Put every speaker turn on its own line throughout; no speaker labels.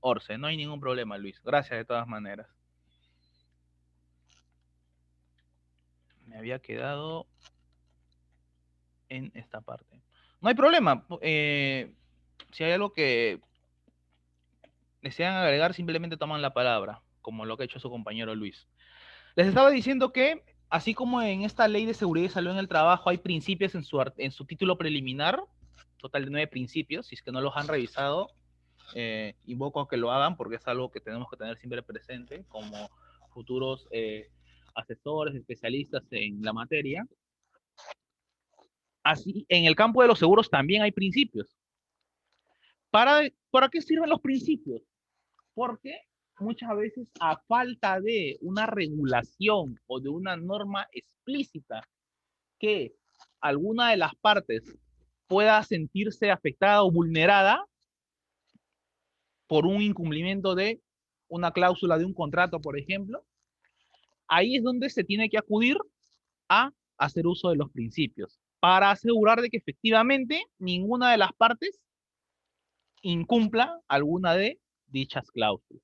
Orce. No hay ningún problema, Luis. Gracias de todas maneras. Me había quedado en esta parte. No hay problema. Si hay algo que desean agregar, simplemente toman la palabra, como lo que ha hecho su compañero Luis. Les estaba diciendo que, así como en esta ley de seguridad y salud en el trabajo hay principios en su título preliminar, total de 9 principios, si es que no los han revisado, invoco a que lo hagan porque es algo que tenemos que tener siempre presente como futuros asesores, especialistas en la materia. Así, en el campo de los seguros también hay principios. ¿Para qué sirven los principios? Porque muchas veces a falta de una regulación o de una norma explícita que alguna de las partes pueda sentirse afectada o vulnerada por un incumplimiento de una cláusula de un contrato, por ejemplo, ahí es donde se tiene que acudir a hacer uso de los principios para asegurar de que efectivamente ninguna de las partes incumpla alguna de dichas cláusulas.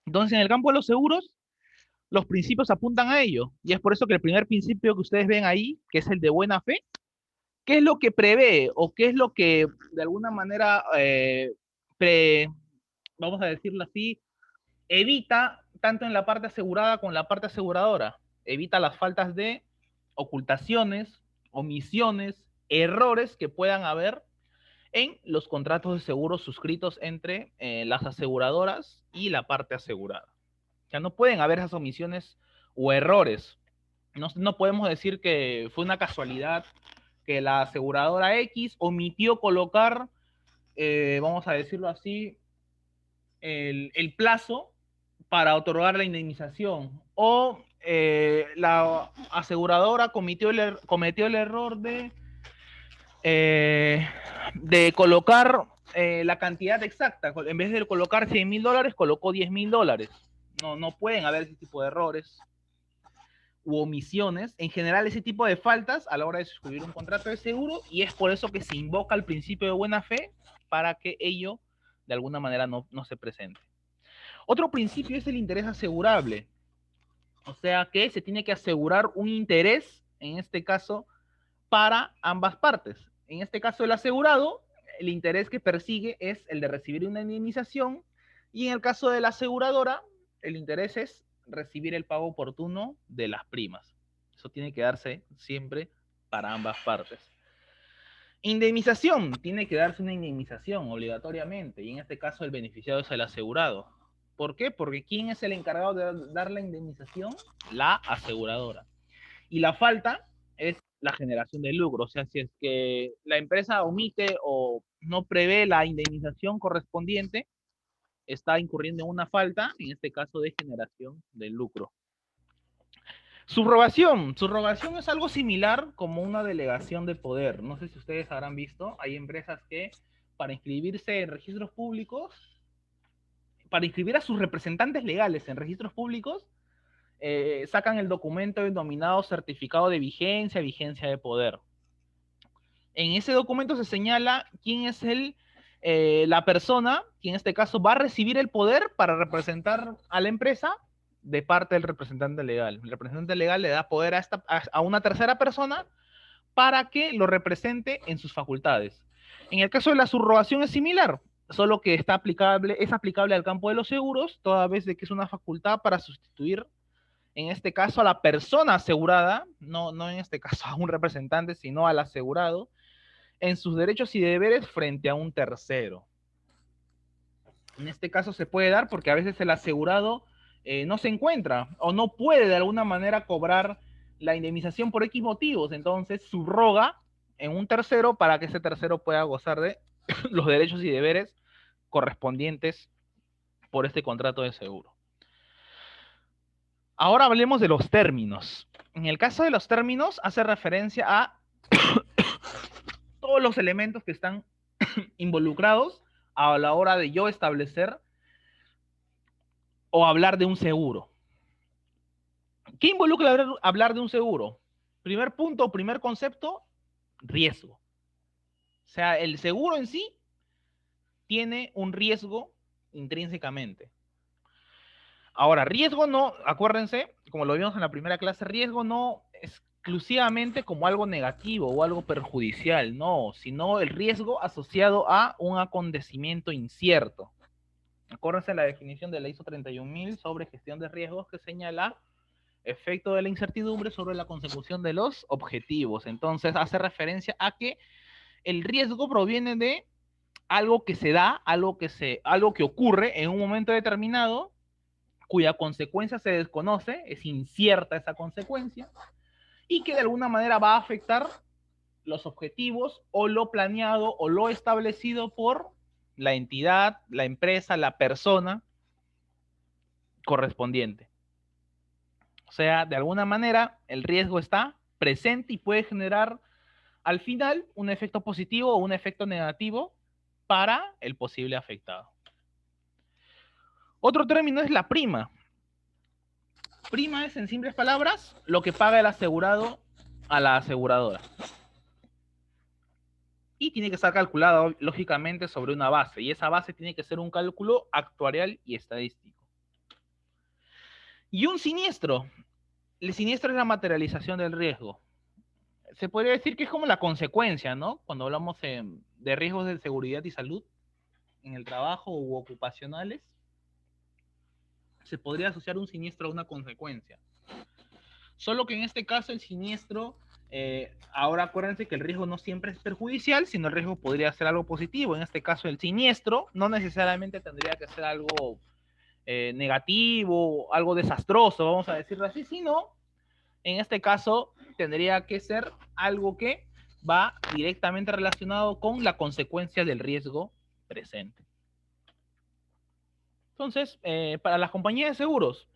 Entonces, en el campo de los seguros, los principios apuntan a ello. Y es por eso que el primer principio que ustedes ven ahí, que es el de buena fe, ¿qué es lo que prevé o qué es lo que de alguna manera, vamos a decirlo así, evita tanto en la parte asegurada como en la parte aseguradora? Evita las faltas de ocultaciones, omisiones, errores que puedan haber en los contratos de seguro suscritos entre las aseguradoras y la parte asegurada. O sea, no pueden haber esas omisiones o errores. No podemos decir que fue una casualidad que la aseguradora X omitió colocar, vamos a decirlo así, el plazo para otorgar la indemnización. O la aseguradora cometió el error de colocar la cantidad exacta. En vez de colocar $100,000, colocó $10,000. No pueden haber ese tipo de errores u omisiones. En general, ese tipo de faltas a la hora de suscribir un contrato de seguro, y es por eso que se invoca el principio de buena fe para que ello de alguna manera no se presente. Otro principio es el interés asegurable. O sea que se tiene que asegurar un interés, en este caso, para ambas partes. En este caso, el asegurado, el interés que persigue es el de recibir una indemnización, y en el caso de la aseguradora, el interés es recibir el pago oportuno de las primas. Eso tiene que darse siempre para ambas partes. Indemnización, tiene que darse una indemnización obligatoriamente, y en este caso el beneficiado es el asegurado. ¿Por qué? Porque ¿quién es el encargado de dar la indemnización? La aseguradora. Y la falta es la generación de lucro. O sea, si es que la empresa omite o no prevé la indemnización correspondiente, está incurriendo en una falta, en este caso de generación de lucro. Subrogación. Subrogación es algo similar como una delegación de poder. No sé si ustedes habrán visto, hay empresas que para inscribirse en registros públicos, para inscribir a sus representantes legales en registros públicos, sacan el documento denominado certificado de vigencia, vigencia de poder. En ese documento se señala quién es la persona que en este caso va a recibir el poder para representar a la empresa de parte del representante legal. El representante legal le da poder a una tercera persona para que lo represente en sus facultades. En el caso de la subrogación es similar, solo que es aplicable al campo de los seguros, toda vez de que es una facultad para sustituir, en este caso, a la persona asegurada, no en este caso a un representante, sino al asegurado, en sus derechos y deberes frente a un tercero. En este caso se puede dar porque a veces el asegurado no se encuentra o no puede de alguna manera cobrar la indemnización por X motivos, entonces subroga en un tercero para que ese tercero pueda gozar de los derechos y deberes correspondientes por este contrato de seguro. Ahora hablemos de los términos. En el caso de los términos hace referencia a todos los elementos que están involucrados a la hora de yo establecer o hablar de un seguro. ¿Qué involucra hablar de un seguro? Primer punto, primer concepto, riesgo. O sea, el seguro en sí tiene un riesgo intrínsecamente. Ahora, riesgo no, acuérdense, como lo vimos en la primera clase, riesgo no exclusivamente como algo negativo o algo perjudicial, no, sino el riesgo asociado a un acontecimiento incierto. Acuérdense la definición de la ISO 31000 sobre gestión de riesgos que señala efecto de la incertidumbre sobre la consecución de los objetivos. Entonces hace referencia a que el riesgo proviene de algo que se da, algo que ocurre en un momento determinado, cuya consecuencia se desconoce, es incierta esa consecuencia, y que de alguna manera va a afectar los objetivos o lo planeado o lo establecido por la entidad, la empresa, la persona correspondiente. O sea, de alguna manera el riesgo está presente y puede generar al final un efecto positivo o un efecto negativo para el posible afectado. Otro término es la prima. Prima es, en simples palabras, lo que paga el asegurado a la aseguradora. Y tiene que estar calculado, lógicamente, sobre una base. Y esa base tiene que ser un cálculo actuarial y estadístico. Y un siniestro. El siniestro es la materialización del riesgo. Se podría decir que es como la consecuencia, ¿no? Cuando hablamos de riesgos de seguridad y salud en el trabajo u ocupacionales, se podría asociar un siniestro a una consecuencia. Solo que en este caso el siniestro, ahora acuérdense que el riesgo no siempre es perjudicial, sino el riesgo podría ser algo positivo. En este caso el siniestro no necesariamente tendría que ser algo negativo, algo desastroso, vamos a decirlo así, sino en este caso tendría que ser algo que va directamente relacionado con la consecuencia del riesgo presente. Entonces, para las compañías de seguros,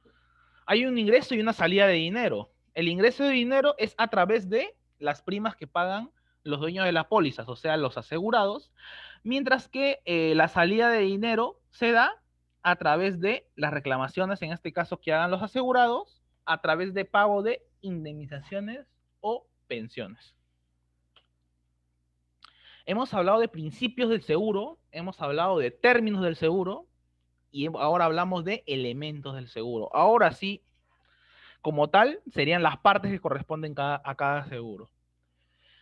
hay un ingreso y una salida de dinero. El ingreso de dinero es a través de las primas que pagan los dueños de las pólizas, o sea, los asegurados, mientras que la salida de dinero se da a través de las reclamaciones, en este caso que hagan los asegurados, a través de pago de indemnizaciones o pensiones. Hemos hablado de principios del seguro, hemos hablado de términos del seguro y ahora hablamos de elementos del seguro. Ahora sí, como tal, serían las partes que corresponden a cada seguro.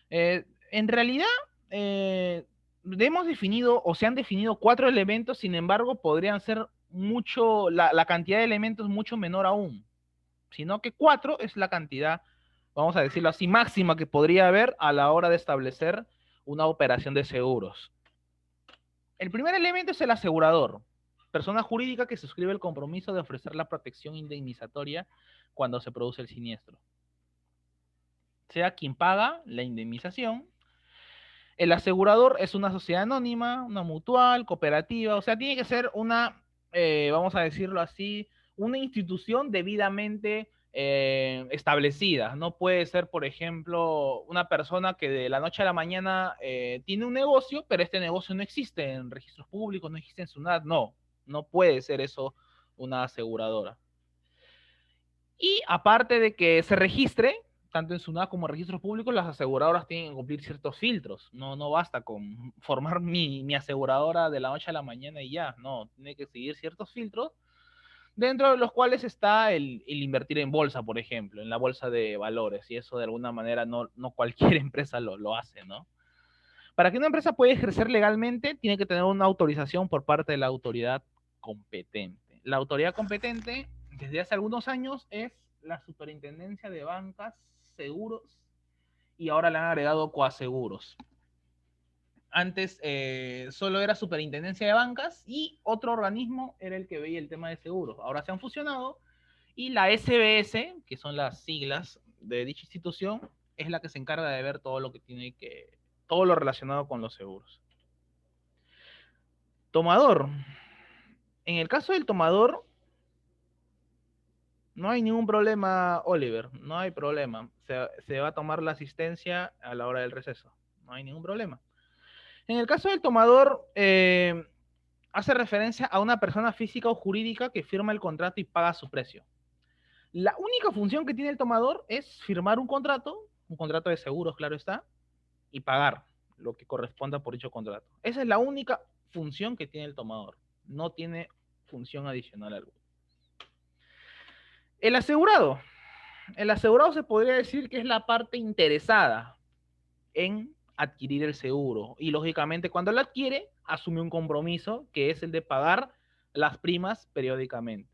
En realidad, hemos definido o se han definido 4 elementos, sin embargo, podrían ser mucho, la cantidad de elementos mucho menor aún, sino que 4 es la cantidad, vamos a decirlo así, máxima que podría haber a la hora de establecer una operación de seguros. El primer elemento es el asegurador, persona jurídica que suscribe el compromiso de ofrecer la protección indemnizatoria cuando se produce el siniestro. Sea quien paga la indemnización. El asegurador es una sociedad anónima, una mutual, cooperativa, o sea, tiene que ser una, vamos a decirlo así, una institución debidamente establecida. No puede ser, por ejemplo, una persona que de la noche a la mañana tiene un negocio, pero este negocio no existe en registros públicos, no existe en SUNAT, no puede ser eso una aseguradora. Y aparte de que se registre, tanto en SUNAT como en registros públicos, las aseguradoras tienen que cumplir ciertos filtros. No basta con formar mi aseguradora de la noche a la mañana y ya. No, tiene que seguir ciertos filtros, dentro de los cuales está el invertir en bolsa, por ejemplo, en la bolsa de valores. Y eso de alguna manera no cualquier empresa lo hace, ¿no? Para que una empresa pueda ejercer legalmente, tiene que tener una autorización por parte de la autoridad competente. La autoridad competente, desde hace algunos años, es la Superintendencia de Bancas, Seguros, y ahora le han agregado coaseguros. Antes solo era Superintendencia de Bancas y otro organismo era el que veía el tema de seguros. Ahora se han fusionado y la SBS, que son las siglas de dicha institución, es la que se encarga de ver todo lo que tiene que, todo lo relacionado con los seguros. Tomador. En el caso del tomador, no hay ningún problema, Oliver, no hay problema. Se va a tomar la asistencia a la hora del receso, no hay ningún problema. En el caso del tomador, hace referencia a una persona física o jurídica que firma el contrato y paga su precio. La única función que tiene el tomador es firmar un contrato de seguros, claro está, y pagar lo que corresponda por dicho contrato. Esa es la única función que tiene el tomador. No tiene función adicional alguna. El asegurado. El asegurado se podría decir que es la parte interesada en adquirir el seguro. Y lógicamente cuando lo adquiere, asume un compromiso que es el de pagar las primas periódicamente.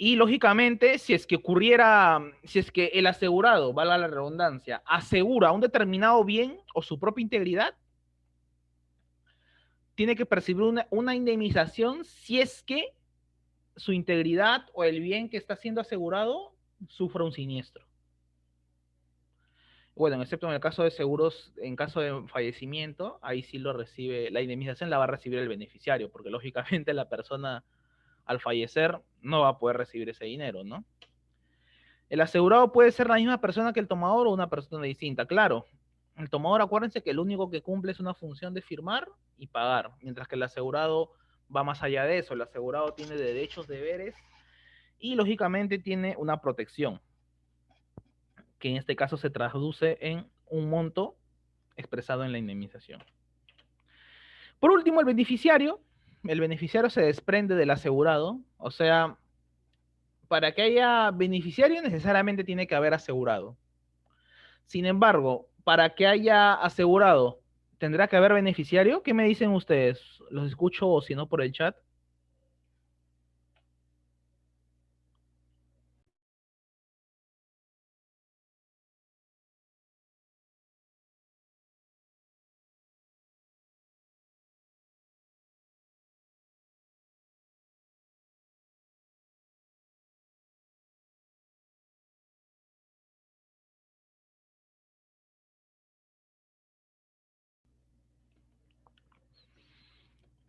Y lógicamente, si es que ocurriera, si es que el asegurado, valga la redundancia, asegura un determinado bien o su propia integridad, tiene que percibir una indemnización si es que su integridad o el bien que está siendo asegurado sufra un siniestro. Bueno, excepto en el caso de seguros, en caso de fallecimiento, ahí sí lo recibe, la indemnización la va a recibir el beneficiario, porque lógicamente la persona al fallecer no va a poder recibir ese dinero, ¿no? El asegurado puede ser la misma persona que el tomador o una persona distinta, claro. El tomador, acuérdense que lo único que cumple es una función de firmar y pagar, mientras que el asegurado va más allá de eso. El asegurado tiene derechos, deberes y lógicamente tiene una protección, que en este caso se traduce en un monto expresado en la indemnización. Por último, el beneficiario. El beneficiario se desprende del asegurado, o sea, para que haya beneficiario necesariamente tiene que haber asegurado. Sin embargo, para que haya asegurado, tendrá que haber beneficiario. ¿Qué me dicen ustedes? Los escucho o si no por el chat.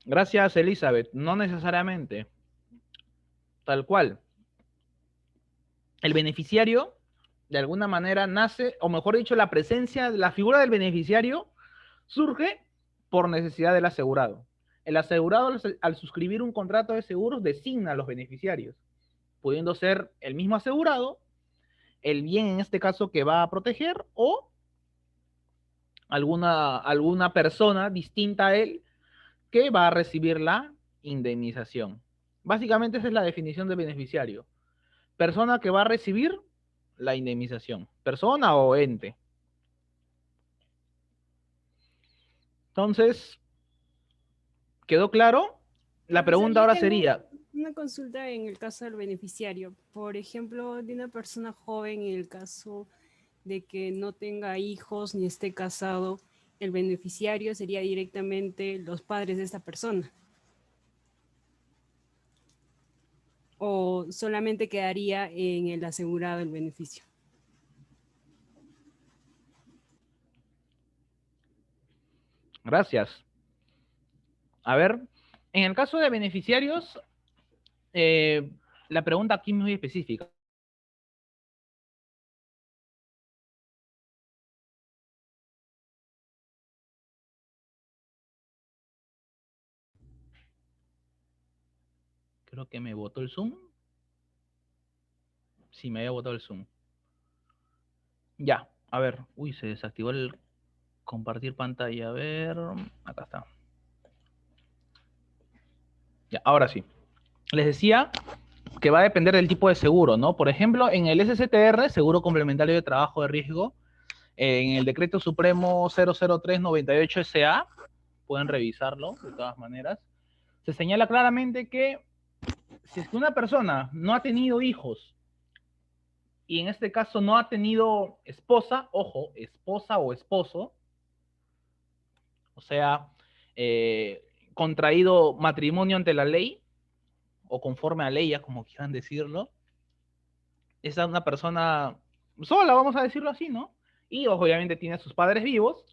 Gracias, Elizabeth. No necesariamente. Tal cual. El beneficiario, de alguna manera, nace, o mejor dicho, la presencia, la figura del beneficiario surge por necesidad del asegurado. El asegurado, al suscribir un contrato de seguros, designa a los beneficiarios, pudiendo ser el mismo asegurado, el bien en este caso que va a proteger, o alguna persona distinta a él que va a recibir la indemnización. Básicamente esa es la definición de beneficiario. Persona que va a recibir la indemnización. Persona o ente. Entonces, ¿quedó claro? La
Profesor,
pregunta
yo
ahora
tengo
sería,
una consulta en el caso del beneficiario. Por ejemplo, de una persona joven, en el caso de que no tenga hijos ni esté casado, el beneficiario sería directamente los padres de esta persona. O solamente quedaría en el asegurado el beneficio.
gracias. A ver, en el caso de beneficiarios, la pregunta aquí es muy específica. Creo que me botó el Zoom. Sí, me había botado el Zoom. Ya, a ver. Uy, se desactivó el compartir pantalla. A ver, acá está. Ya, ahora sí. Les decía que va a depender del tipo de seguro, ¿no? Por ejemplo, en el SCTR, Seguro Complementario de Trabajo de Riesgo, en el Decreto Supremo 00398-SA, pueden revisarlo de todas maneras, se señala claramente que si es que una persona no ha tenido hijos y en este caso no ha tenido esposa, ojo, esposa o esposo, o sea, contraído matrimonio ante la ley o conforme a ley, como quieran decirlo, esa es una persona sola, vamos a decirlo así, ¿no? Y obviamente tiene a sus padres vivos.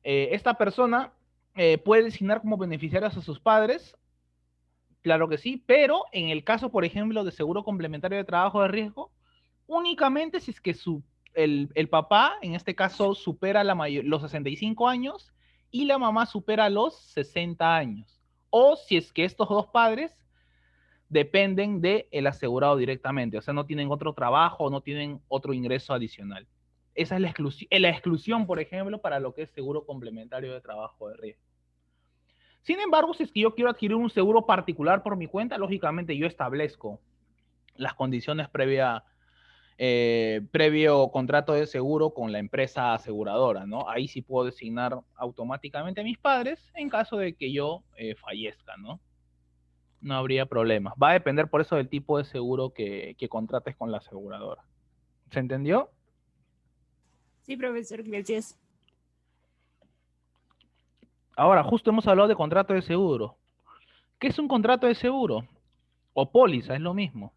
Esta persona puede designar como beneficiarios a sus padres, claro que sí, pero en el caso, por ejemplo, de seguro complementario de trabajo de riesgo, únicamente si es que el papá, en este caso, supera los 65 años y la mamá supera los 60 años. O si es que estos dos padres dependen del asegurado directamente, o sea, no tienen otro trabajo, no tienen otro ingreso adicional. Esa es la exclusión, por ejemplo, para lo que es seguro complementario de trabajo de riesgo. Sin embargo, si es que yo quiero adquirir un seguro particular por mi cuenta, lógicamente yo establezco las condiciones previo contrato de seguro con la empresa aseguradora, ¿no? Ahí sí puedo designar automáticamente a mis padres en caso de que yo fallezca, ¿no? No habría problemas. Va a depender por eso del tipo de seguro que contrates con la aseguradora. ¿Se entendió?
Sí, profesor, gracias.
Ahora, justo hemos hablado de contrato de seguro. ¿Qué es un contrato de seguro? O póliza, es lo mismo.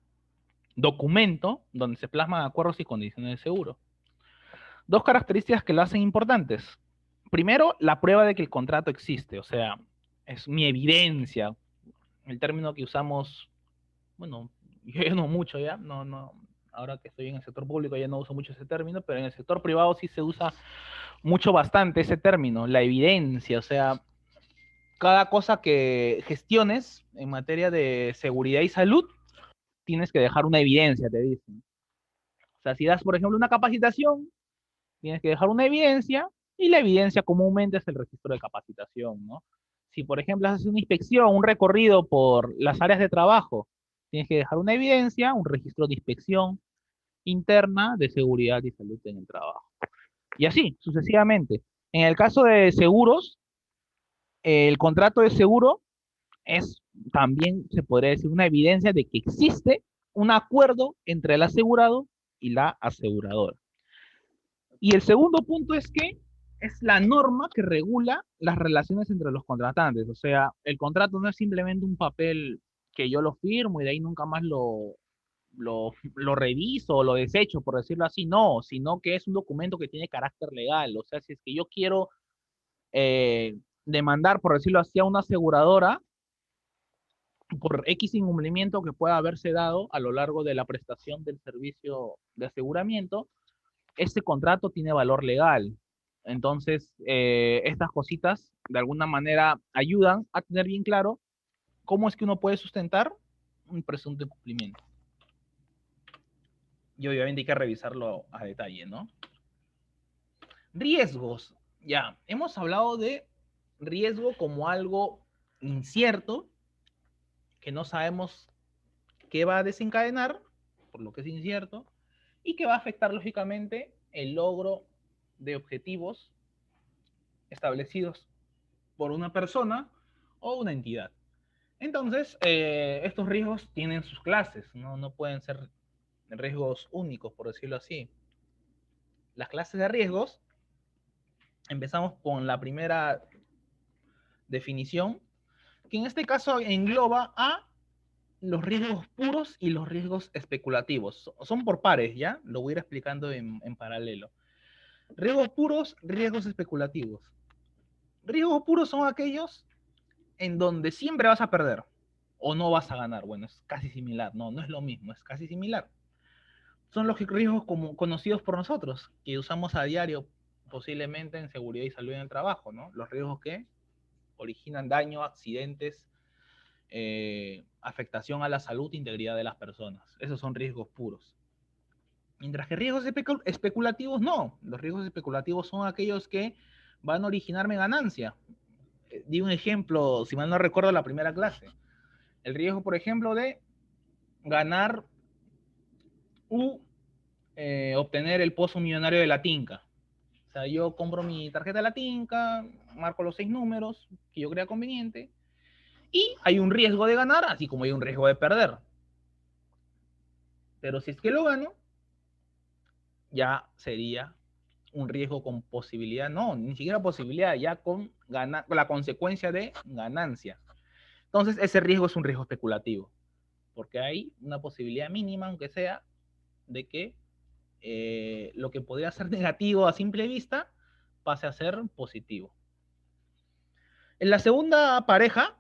Documento donde se plasman acuerdos y condiciones de seguro. Dos características que lo hacen importantes. Primero, la prueba de que el contrato existe, o sea, es mi evidencia. El término que usamos, bueno, yo ya no mucho ya, no, ahora que estoy en el sector público ya no uso mucho ese término, pero en el sector privado sí se usa mucho bastante ese término, la evidencia, o sea, cada cosa que gestiones en materia de seguridad y salud, tienes que dejar una evidencia, te dicen. O sea, si das, por ejemplo, una capacitación, tienes que dejar una evidencia y la evidencia comúnmente es el registro de capacitación, ¿no? Si, por ejemplo, haces una inspección, un recorrido por las áreas de trabajo, tienes que dejar una evidencia, un registro de inspección interna de seguridad y salud en el trabajo. Y así, sucesivamente. En el caso de seguros, el contrato de seguro es también, se podría decir, una evidencia de que existe un acuerdo entre el asegurado y la aseguradora. Y el segundo punto es que es la norma que regula las relaciones entre los contratantes. O sea, el contrato no es simplemente un papel que yo lo firmo y de ahí nunca más lo reviso o lo desecho, por decirlo así. No, sino que es un documento que tiene carácter legal. O sea, si es que yo quiero demandar, por decirlo así, a una aseguradora por X incumplimiento que pueda haberse dado a lo largo de la prestación del servicio de aseguramiento, este contrato tiene valor legal. Entonces, estas cositas de alguna manera ayudan a tener bien claro cómo es que uno puede sustentar un presunto incumplimiento. Y obviamente hay que revisarlo a detalle, ¿no? Riesgos. Ya, hemos hablado de riesgo como algo incierto, que no sabemos qué va a desencadenar, por lo que es incierto, y que va a afectar lógicamente el logro de objetivos establecidos por una persona o una entidad. Entonces, estos riesgos tienen sus clases, no pueden ser riesgos únicos, por decirlo así. Las clases de riesgos, empezamos con la primera definición, que en este caso engloba a los riesgos puros y los riesgos especulativos. Son por pares, ¿ya? Lo voy a ir explicando en paralelo. Riesgos puros, riesgos especulativos. Riesgos puros son aquellos en donde siempre vas a perder o no vas a ganar. Bueno, es casi similar, no es lo mismo, es casi similar. Son los riesgos como conocidos por nosotros, que usamos a diario posiblemente en seguridad y salud en el trabajo, ¿no? Los riesgos que originan daño, accidentes, afectación a la salud e integridad de las personas. Esos son riesgos puros. Mientras que riesgos especulativos no. Los riesgos especulativos son aquellos que van a originarme ganancia. Di un ejemplo, si mal no recuerdo, la primera clase. El riesgo, por ejemplo, de ganar u obtener el pozo millonario de la Tinca. O sea, yo compro mi tarjeta de la Tinca, marco los 6 números que yo crea conveniente, y hay un riesgo de ganar, así como hay un riesgo de perder. Pero si es que lo gano, ya sería un riesgo con posibilidad, no, ni siquiera posibilidad, ya con la consecuencia de ganancia. Entonces, ese riesgo es un riesgo especulativo, porque hay una posibilidad mínima, aunque sea, de que lo que podría ser negativo a simple vista pase a ser positivo. En la segunda pareja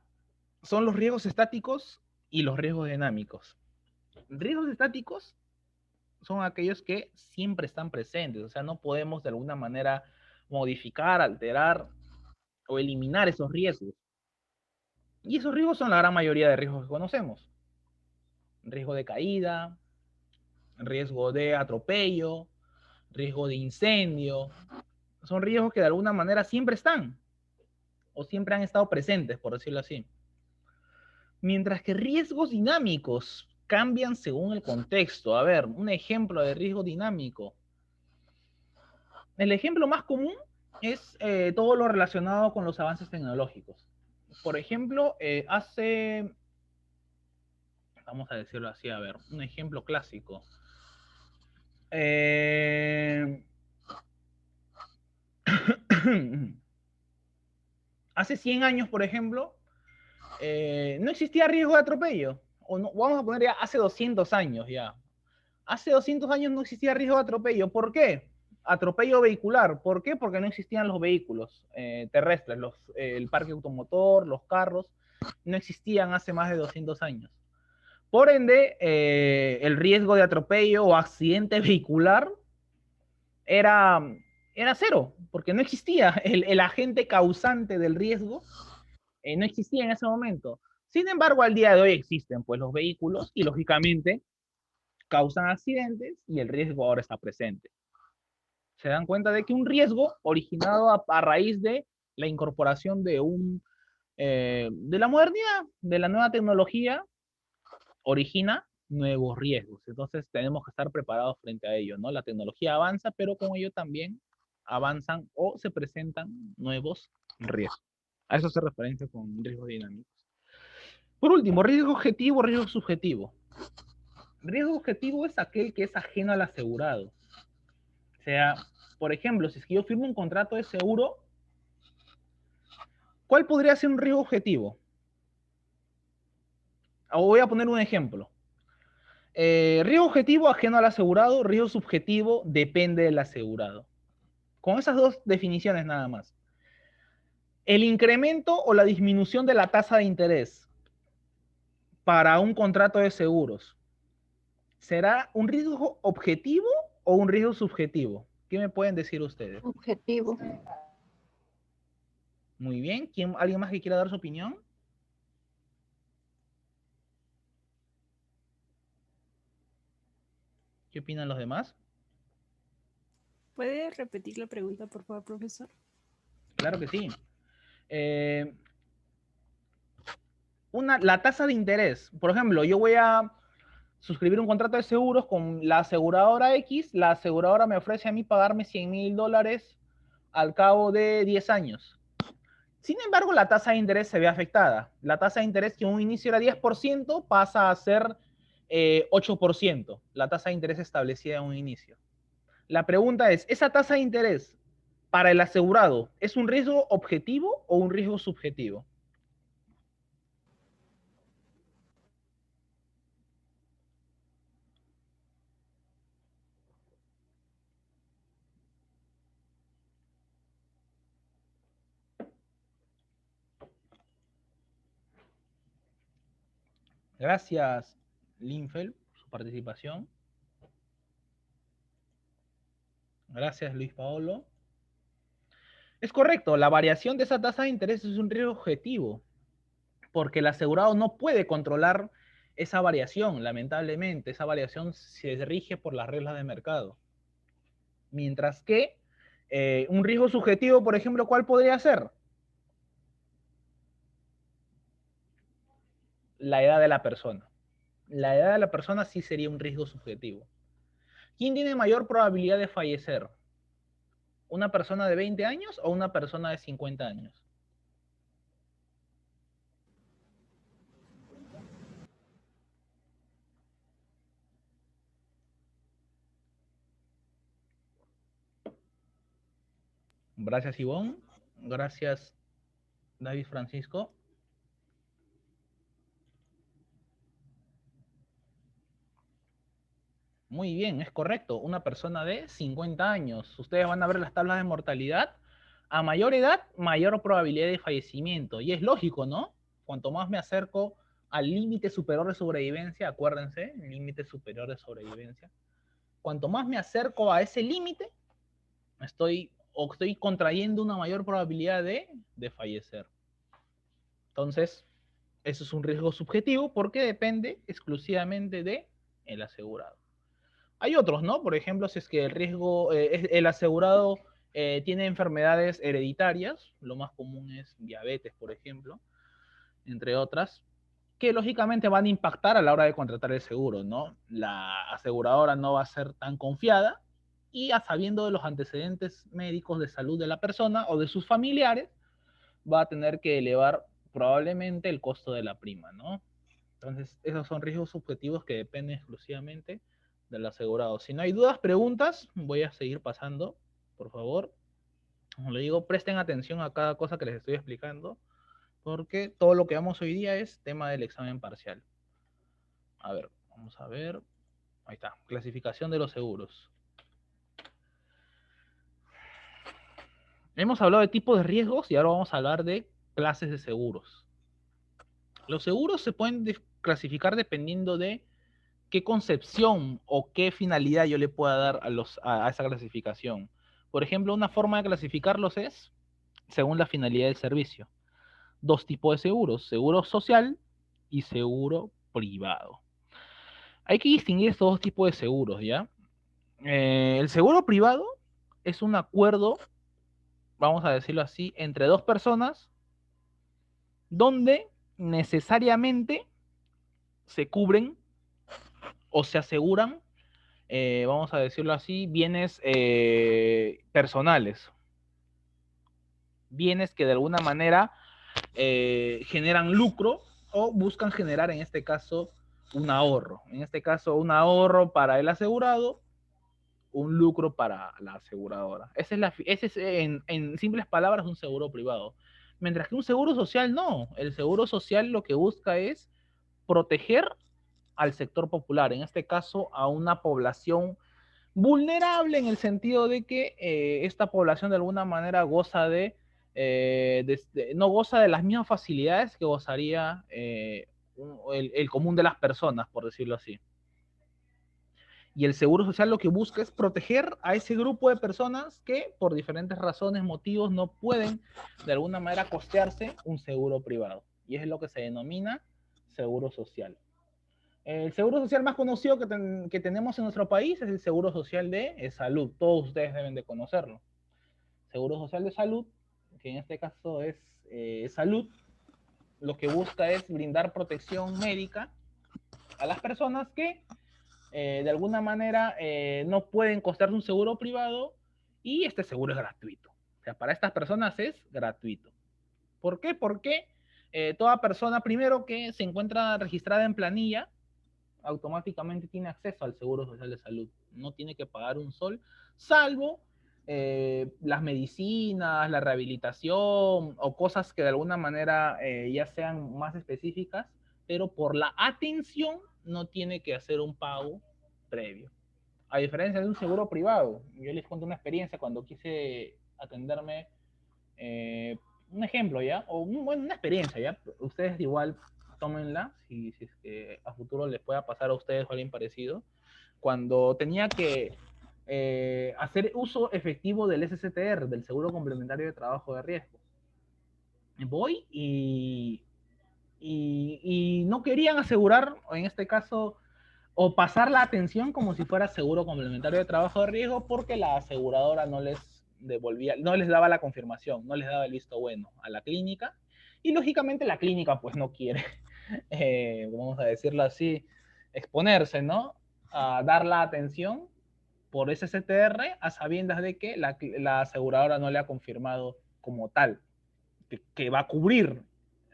son los riesgos estáticos y los riesgos dinámicos. Riesgos estáticos son aquellos que siempre están presentes, o sea, no podemos de alguna manera modificar, alterar o eliminar esos riesgos. Y esos riesgos son la gran mayoría de riesgos que conocemos. Riesgo de caída, riesgo de atropello, riesgo de incendio. Son riesgos que de alguna manera siempre están. o siempre han estado presentes, por decirlo así. Mientras que riesgos dinámicos cambian según el contexto. A ver, un ejemplo de riesgo dinámico. El ejemplo más común es todo lo relacionado con los avances tecnológicos. Por ejemplo, vamos a decirlo así, a ver, un ejemplo clásico. Hace 100 años, por ejemplo, no existía riesgo de atropello. O no, vamos a poner ya hace 200 años ya. Hace 200 años no existía riesgo de atropello. ¿Por qué? Atropello vehicular. ¿Por qué? Porque no existían los vehículos terrestres, el parque automotor, los carros, no existían hace más de 200 años. Por ende, el riesgo de atropello o accidente vehicular era, era cero, porque no existía el agente causante del riesgo, no existía en ese momento. Sin embargo, al día de hoy existen pues los vehículos y lógicamente causan accidentes y el riesgo ahora está presente. Se dan cuenta de que un riesgo originado a raíz de la incorporación de la modernidad, de la nueva tecnología, origina nuevos riesgos. Entonces tenemos que estar preparados frente a ello, ¿no? La tecnología avanza, pero con ello también avanzan o se presentan nuevos riesgos. A eso se referencia con riesgos dinámicos. Por último, riesgo objetivo, riesgo subjetivo. Riesgo objetivo es aquel que es ajeno al asegurado. O sea, por ejemplo, si es que yo firmo un contrato de seguro, ¿cuál podría ser un riesgo objetivo? O voy a poner un ejemplo. Riesgo objetivo ajeno al asegurado, riesgo subjetivo depende del asegurado. Con esas dos definiciones nada más. El incremento o la disminución de la tasa de interés para un contrato de seguros, ¿será un riesgo objetivo o un riesgo subjetivo? ¿Qué me pueden decir ustedes?
Objetivo.
Muy bien. ¿Alguien más que quiera dar su opinión? ¿Qué opinan los demás?
¿Puede repetir la pregunta, por favor, profesor?
Claro que sí. La tasa de interés. Por ejemplo, yo voy a suscribir un contrato de seguros con la aseguradora X. La aseguradora me ofrece a mí pagarme $100,000 al cabo de 10 años. Sin embargo, la tasa de interés se ve afectada. La tasa de interés que en un inicio era 10% pasa a ser 8%. La tasa de interés establecida en un inicio. La pregunta es, ¿esa tasa de interés para el asegurado es un riesgo objetivo o un riesgo subjetivo? Gracias, Linfeld, por su participación. Gracias, Luis Paolo. Es correcto, la variación de esa tasa de interés es un riesgo objetivo, porque el asegurado no puede controlar esa variación, lamentablemente. Esa variación se rige por las reglas de mercado. Mientras que un riesgo subjetivo, por ejemplo, ¿cuál podría ser? La edad de la persona. La edad de la persona sí sería un riesgo subjetivo. ¿Quién tiene mayor probabilidad de fallecer? ¿Una persona de 20 años o una persona de 50 años? Gracias, Ivonne. Gracias, David Francisco. Muy bien, es correcto. Una persona de 50 años. Ustedes van a ver las tablas de mortalidad. A mayor edad, mayor probabilidad de fallecimiento. Y es lógico, ¿no? Cuanto más me acerco al límite superior de sobrevivencia, acuérdense, límite superior de sobrevivencia. Cuanto más me acerco a ese límite, estoy contrayendo una mayor probabilidad de fallecer. Entonces, eso es un riesgo subjetivo porque depende exclusivamente del asegurado. Hay otros, ¿no? Por ejemplo, si es que el asegurado tiene enfermedades hereditarias, lo más común es diabetes, por ejemplo, entre otras, que lógicamente van a impactar a la hora de contratar el seguro, ¿no? La aseguradora no va a ser tan confiada y a sabiendo de los antecedentes médicos de salud de la persona o de sus familiares, va a tener que elevar probablemente el costo de la prima, ¿no? Entonces, esos son riesgos subjetivos que dependen exclusivamente del asegurado. Si no hay dudas, preguntas, voy a seguir pasando, por favor. Como le digo, presten atención a cada cosa que les estoy explicando, porque todo lo que vamos hoy día es tema del examen parcial. A ver, vamos a ver. Ahí está, clasificación de los seguros. Hemos hablado de tipos de riesgos y ahora vamos a hablar de clases de seguros. Los seguros se pueden clasificar dependiendo de qué concepción o qué finalidad yo le pueda dar a esa clasificación. Por ejemplo, una forma de clasificarlos es según la finalidad del servicio. Dos tipos de seguros, seguro social y seguro privado. Hay que distinguir estos dos tipos de seguros, ¿ya? El seguro privado es un acuerdo, vamos a decirlo así, entre dos personas donde necesariamente se cubren o se aseguran, vamos a decirlo así, bienes personales, bienes que de alguna manera generan lucro o buscan generar en este caso un ahorro. En este caso un ahorro para el asegurado, un lucro para la aseguradora. Ese es en simples palabras un seguro privado. Mientras que un seguro social no. El seguro social lo que busca es proteger al sector popular, en este caso a una población vulnerable en el sentido de que esta población de alguna manera goza no goza de las mismas facilidades que gozaría el común de las personas, por decirlo así. Y el seguro social lo que busca es proteger a ese grupo de personas que por diferentes razones, motivos, no pueden de alguna manera costearse un seguro privado. Y es lo que se denomina seguro social. El seguro social más conocido que tenemos en nuestro país es el Seguro Social de Salud. Todos ustedes deben de conocerlo. Seguro Social de Salud, que en este caso es salud, lo que busca es brindar protección médica a las personas que de alguna manera no pueden costearse un seguro privado y este seguro es gratuito. O sea, para estas personas es gratuito. ¿Por qué? Porque toda persona, primero que se encuentra registrada en planilla, automáticamente tiene acceso al Seguro Social de Salud. No tiene que pagar un sol, salvo las medicinas, la rehabilitación o cosas que de alguna manera ya sean más específicas, pero por la atención no tiene que hacer un pago previo. A diferencia de un seguro privado, yo les cuento una experiencia cuando quise atenderme, eh, un ejemplo, ¿ya? O bueno, una experiencia, ¿ya? Ustedes igual tómenla, si es que a futuro les pueda pasar a ustedes o a alguien parecido. Cuando tenía que hacer uso efectivo del SSTR, del Seguro Complementario de Trabajo de Riesgo. Voy y no querían asegurar, en este caso, o pasar la atención como si fuera seguro complementario de trabajo de riesgo porque la aseguradora no les devolvía, no les daba la confirmación, no les daba el visto bueno a la clínica y lógicamente la clínica pues no quiere, vamos a decirlo así, exponerse, ¿no? A dar la atención por ese CTR a sabiendas de que la aseguradora no le ha confirmado como tal, que va a cubrir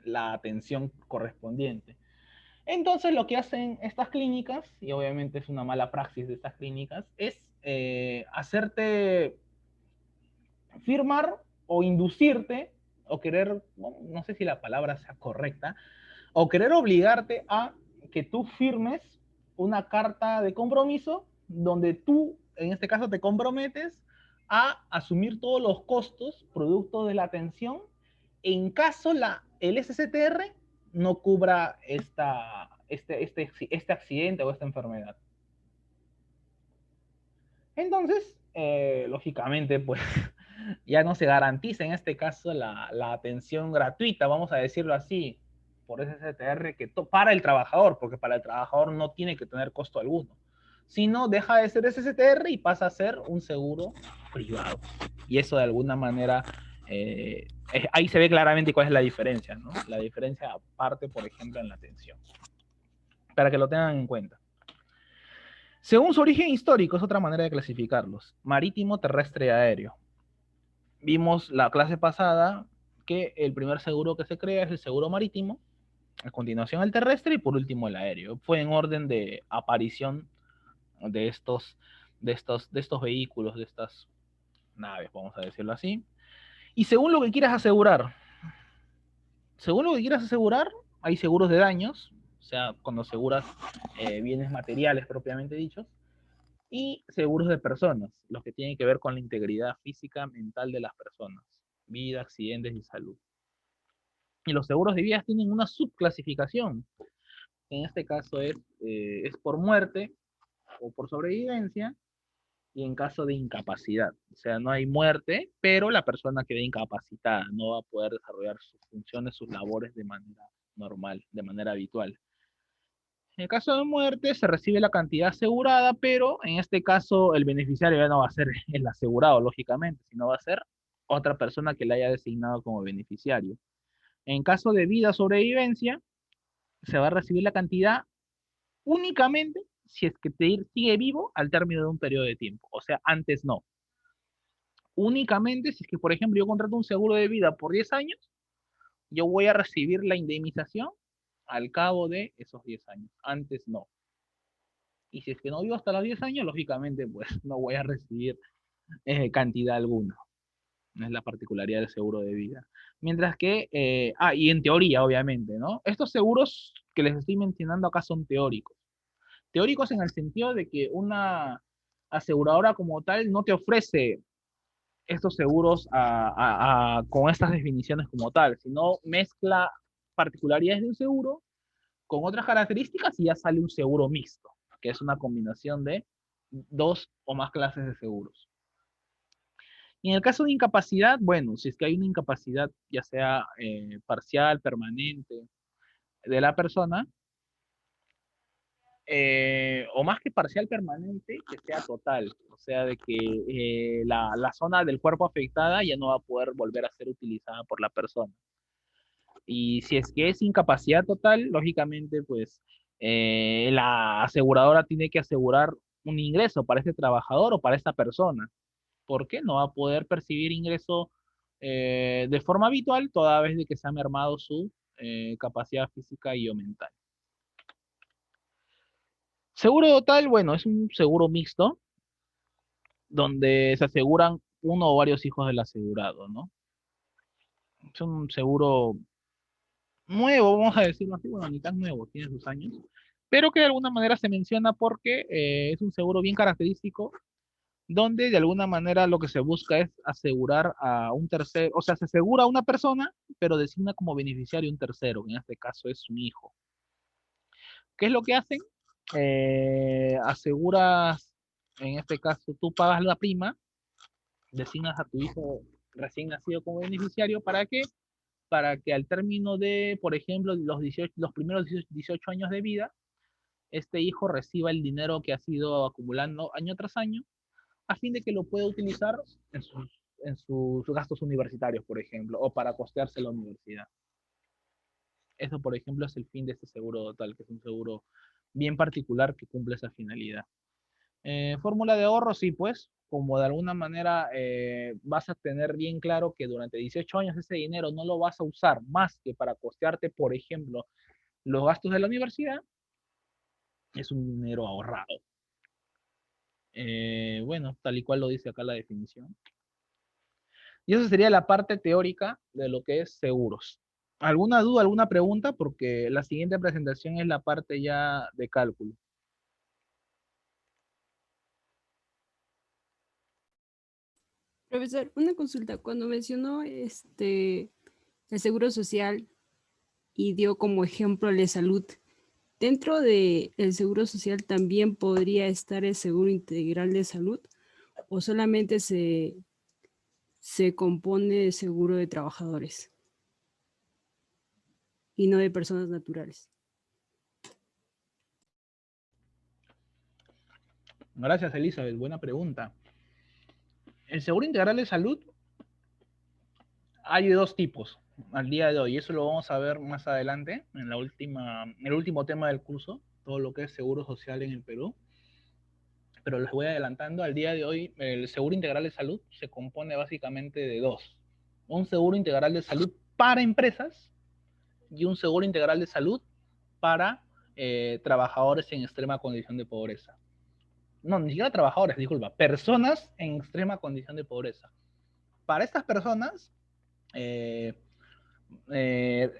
la atención correspondiente. Entonces lo que hacen estas clínicas, y obviamente es una mala praxis de estas clínicas, es hacerte firmar o inducirte o querer, no sé si la palabra sea correcta, o querer obligarte a que tú firmes una carta de compromiso donde tú, en este caso, te comprometes a asumir todos los costos producto de la atención en caso el SCTR no cubra este accidente o esta enfermedad. Entonces, lógicamente, pues ya no se garantiza en este caso la atención gratuita, vamos a decirlo así, por ese STR para el trabajador, porque para el trabajador no tiene que tener costo alguno. sino deja de ser SSTR y pasa a ser un seguro privado. Y eso de alguna manera, ahí se ve claramente cuál es la diferencia, ¿no? La diferencia aparte, por ejemplo, en la atención. Para que lo tengan en cuenta. Según su origen histórico, es otra manera de clasificarlos: marítimo, terrestre y aéreo. Vimos la clase pasada que el primer seguro que se crea es el seguro marítimo, a continuación el terrestre y por último el aéreo. Fue en orden de aparición de estos vehículos, de estas naves, vamos a decirlo así. Y según lo que quieras asegurar, hay seguros de daños, o sea, cuando aseguras bienes materiales propiamente dichos, y seguros de personas, los que tienen que ver con la integridad física, mental de las personas, vida, accidentes y salud. Y los seguros de vida tienen una subclasificación. En este caso es por muerte o por sobrevivencia, y en caso de incapacidad. O sea, no hay muerte, pero la persona queda incapacitada, no va a poder desarrollar sus funciones, sus labores de manera normal, de manera habitual. En el caso de muerte se recibe la cantidad asegurada, pero en este caso el beneficiario ya no va a ser el asegurado, lógicamente, sino va a ser otra persona que le haya designado como beneficiario. En caso de vida o sobrevivencia, se va a recibir la cantidad únicamente si es que te sigue vivo al término de un periodo de tiempo. O sea, antes no. Únicamente si es que, por ejemplo, yo contrato un seguro de vida por 10 años, yo voy a recibir la indemnización al cabo de esos 10 años. Antes no. Y si es que no vivo hasta los 10 años, lógicamente, pues no voy a recibir cantidad alguna. Es la particularidad del seguro de vida. Mientras que, y en teoría, obviamente, ¿no? Estos seguros que les estoy mencionando acá son teóricos. Teóricos en el sentido de que una aseguradora como tal no te ofrece estos seguros con estas definiciones como tal, sino mezcla particularidades de un seguro con otras características y ya sale un seguro mixto, que es una combinación de dos o más clases de seguros. Y en el caso de incapacidad, bueno, si es que hay una incapacidad, ya sea parcial, permanente, de la persona, o más que parcial permanente, que sea total, o sea, de que la zona del cuerpo afectada ya no va a poder volver a ser utilizada por la persona. Y si es que es incapacidad total, lógicamente, pues la aseguradora tiene que asegurar un ingreso para este trabajador o para esta persona, porque no va a poder percibir ingreso de forma habitual toda vez de que se ha mermado su capacidad física y o mental. Seguro total, bueno, es un seguro mixto donde se aseguran uno o varios hijos del asegurado, ¿no? Es un seguro nuevo, vamos a decirlo así, bueno, ni tan nuevo, tiene sus años, pero que de alguna manera se menciona porque es un seguro bien característico, donde de alguna manera lo que se busca es asegurar a un tercero, o sea, se asegura a una persona, pero designa como beneficiario un tercero, que en este caso es un hijo. ¿Qué es lo que hacen? Aseguras, en este caso, tú pagas la prima, designas a tu hijo recién nacido como beneficiario, ¿para qué? Para que al término de, por ejemplo, los primeros 18 años de vida, este hijo reciba el dinero que ha sido acumulando año tras año, a fin de que lo pueda utilizar en sus gastos universitarios, por ejemplo, o para costearse la universidad. Eso, por ejemplo, es el fin de este seguro total, que es un seguro bien particular que cumple esa finalidad. Fórmula de ahorro, sí, pues, como de alguna manera vas a tener bien claro que durante 18 años ese dinero no lo vas a usar más que para costearte, por ejemplo, los gastos de la universidad, es un dinero ahorrado. Bueno, tal y cual lo dice acá la definición. Y eso sería la parte teórica de lo que es seguros. ¿Alguna duda, alguna pregunta? Porque la siguiente presentación es la parte ya de cálculo.
Profesor, una consulta. Cuando mencionó el seguro social y dio como ejemplo el de salud, ¿dentro del seguro social también podría estar el seguro integral de salud o solamente se compone de seguro de trabajadores y no de personas naturales?
Gracias, Elizabeth. Buena pregunta. El seguro integral de salud hay de dos tipos al día de hoy. Eso lo vamos a ver más adelante en el último tema del curso, todo lo que es seguro social en el Perú. Pero les voy adelantando, al día de hoy el seguro integral de salud se compone básicamente de dos. Un seguro integral de salud para empresas y un seguro integral de salud para trabajadores en extrema condición de pobreza. No, ni siquiera trabajadores, disculpa, personas en extrema condición de pobreza. Para estas personas, eh, eh,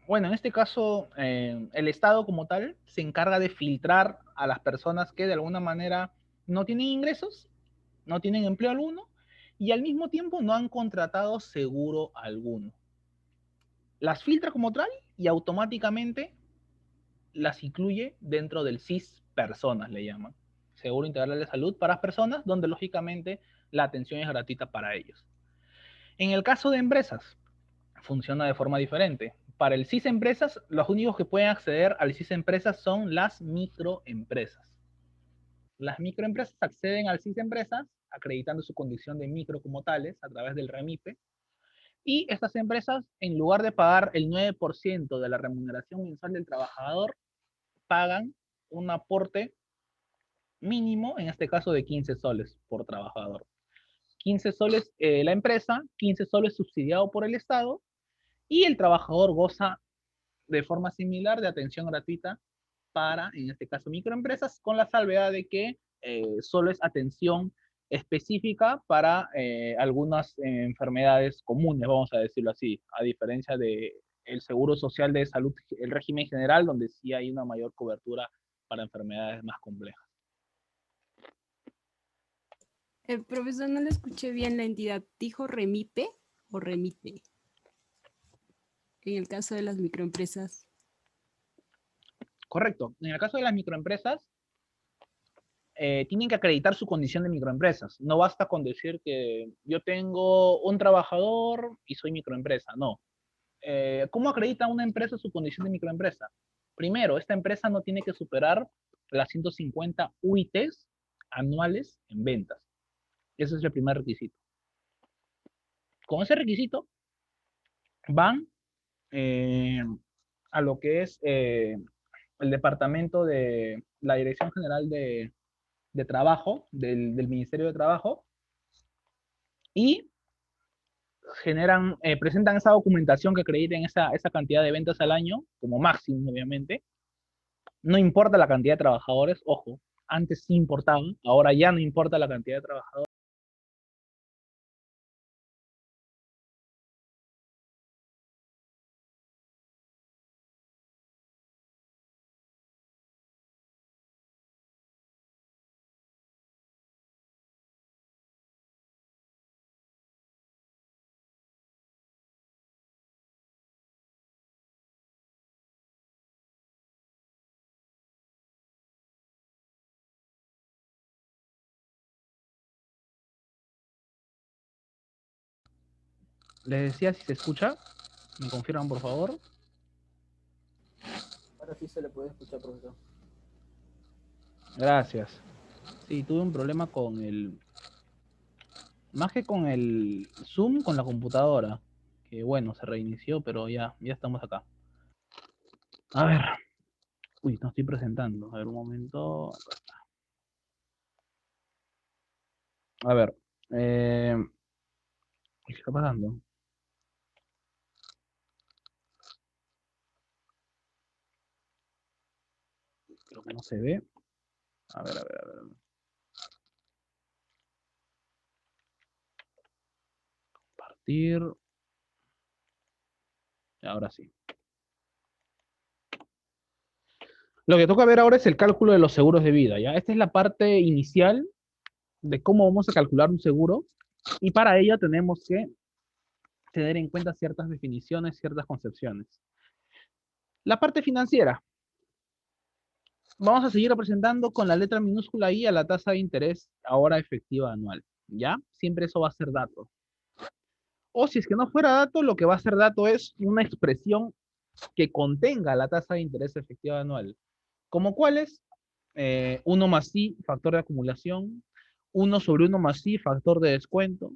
bueno, en este caso, el Estado como tal se encarga de filtrar a las personas que de alguna manera no tienen ingresos, no tienen empleo alguno y al mismo tiempo no han contratado seguro alguno. Las filtra como tal y automáticamente las incluye dentro del SIS personas, le llaman. Seguro Integral de Salud para personas, donde lógicamente la atención es gratuita para ellos. En el caso de empresas, funciona de forma diferente. Para el CIS Empresas, los únicos que pueden acceder al CIS Empresas son las microempresas. Las microempresas acceden al CIS Empresas acreditando su condición de micro como tales a través del REMIPE. Y estas empresas, en lugar de pagar el 9% de la remuneración mensual del trabajador, pagan un aporte mínimo, en este caso de 15 soles por trabajador. 15 soles la empresa, 15 soles subsidiado por el Estado y el trabajador goza de forma similar de atención gratuita para, en este caso, microempresas, con la salvedad de que solo es atención específica para algunas enfermedades comunes, vamos a decirlo así, a diferencia de el Seguro Social de Salud, el régimen general, donde sí hay una mayor cobertura para enfermedades más complejas.
El profesor, no le escuché bien la entidad. ¿Dijo REMIPE o REMITE? En el caso de las microempresas.
Correcto. En el caso de las microempresas, tienen que acreditar su condición de microempresas. No basta con decir que yo tengo un trabajador y soy microempresa. No. ¿Cómo acredita una empresa su condición de microempresa? Primero, esta empresa no tiene que superar las 150 UITs anuales en ventas. Ese es el primer requisito. Con ese requisito van a lo que es el departamento de la Dirección General de Trabajo, del Ministerio de Trabajo, y presentan esa documentación que acrediten esa cantidad de ventas al año, como máximo, obviamente. No importa la cantidad de trabajadores, ojo, antes sí importaban, ahora ya no importa la cantidad de trabajadores. Les decía si se escucha, me confirman por favor.
Ahora sí se le puede escuchar, profesor.
Gracias. Sí, tuve un problema con más que con el Zoom, con la computadora, que bueno, se reinició, pero ya estamos acá. A ver, uy, no estoy presentando, a ver un momento. A ver, ¿qué está pasando? Creo que no se ve. A ver, a ver, a ver. Compartir. Ahora sí. Lo que toca ver ahora es el cálculo de los seguros de vida, ¿ya? Esta es la parte inicial de cómo vamos a calcular un seguro y para ello tenemos que tener en cuenta ciertas definiciones, ciertas concepciones. La parte financiera. Vamos a seguir representando con la letra minúscula I a la tasa de interés ahora efectiva anual, ¿ya? Siempre eso va a ser dato. O si es que no fuera dato, lo que va a ser dato es una expresión que contenga la tasa de interés efectiva anual. ¿Como cuáles? 1 más I, factor de acumulación, 1 sobre 1 más I, factor de descuento,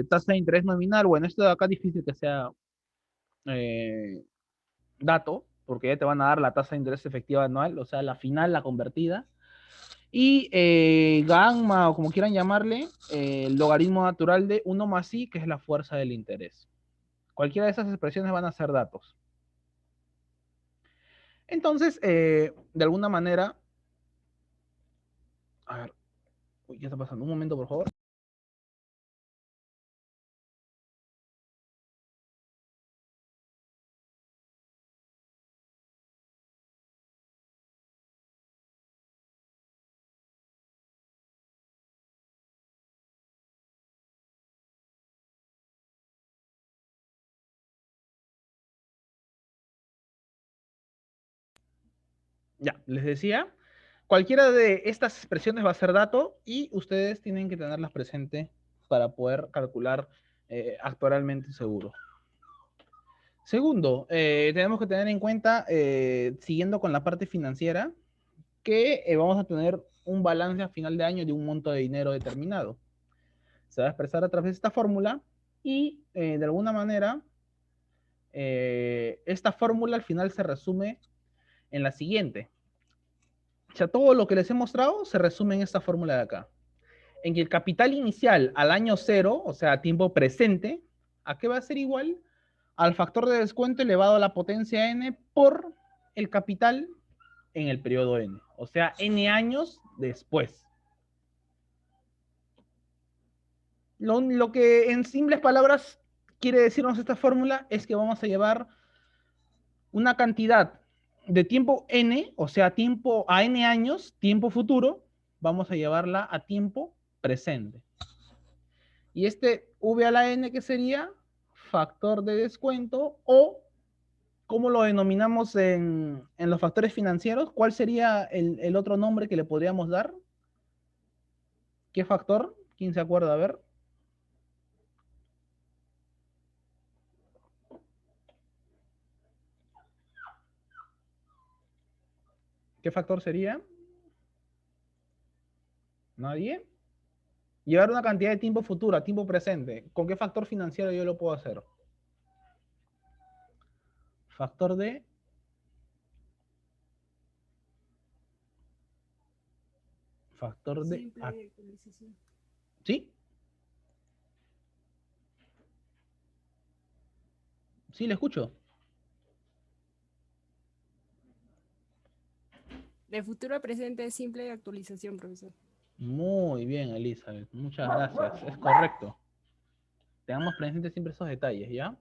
tasa de interés nominal, bueno, esto de acá es difícil que sea dato, porque ya te van a dar la tasa de interés efectiva anual, o sea, la final, la convertida, y gamma, o como quieran llamarle, el logaritmo natural de 1 más I, que es la fuerza del interés. Cualquiera de esas expresiones van a ser datos. Entonces, de alguna manera, a ver, uy, ¿qué está pasando? Un momento, por favor. Ya, les decía, cualquiera de estas expresiones va a ser dato y ustedes tienen que tenerlas presentes para poder calcular actuarialmente seguro. Segundo, tenemos que tener en cuenta, siguiendo con la parte financiera, que vamos a tener un balance a final de año de un monto de dinero determinado. Se va a expresar a través de esta fórmula y de alguna manera esta fórmula al final se resume en la siguiente. O sea, todo lo que les he mostrado se resume en esta fórmula de acá. En que el capital inicial al año 0, o sea, a tiempo presente, ¿a qué va a ser igual? Al factor de descuento elevado a la potencia n por el capital en el periodo n. O sea, n años después. Lo que en simples palabras quiere decirnos esta fórmula es que vamos a llevar una cantidad de tiempo n, o sea, tiempo a n años, tiempo futuro, vamos a llevarla a tiempo presente. Y este v a la n, que sería factor de descuento, o ¿cómo lo denominamos en los factores financieros? ¿Cuál sería el otro nombre que le podríamos dar? ¿Qué factor? ¿Quién se acuerda? A ver. ¿Qué factor sería? ¿Nadie? Llevar una cantidad de tiempo futuro a tiempo presente. ¿Con qué factor financiero yo lo puedo hacer? Factor de... Factor de...
Simple de actualización.
¿Sí? Sí, le escucho.
De futuro a presente es simple de actualización, profesor.
Muy bien, Elizabeth. Muchas gracias. Es correcto. Tengamos presentes siempre esos detalles, ¿ya?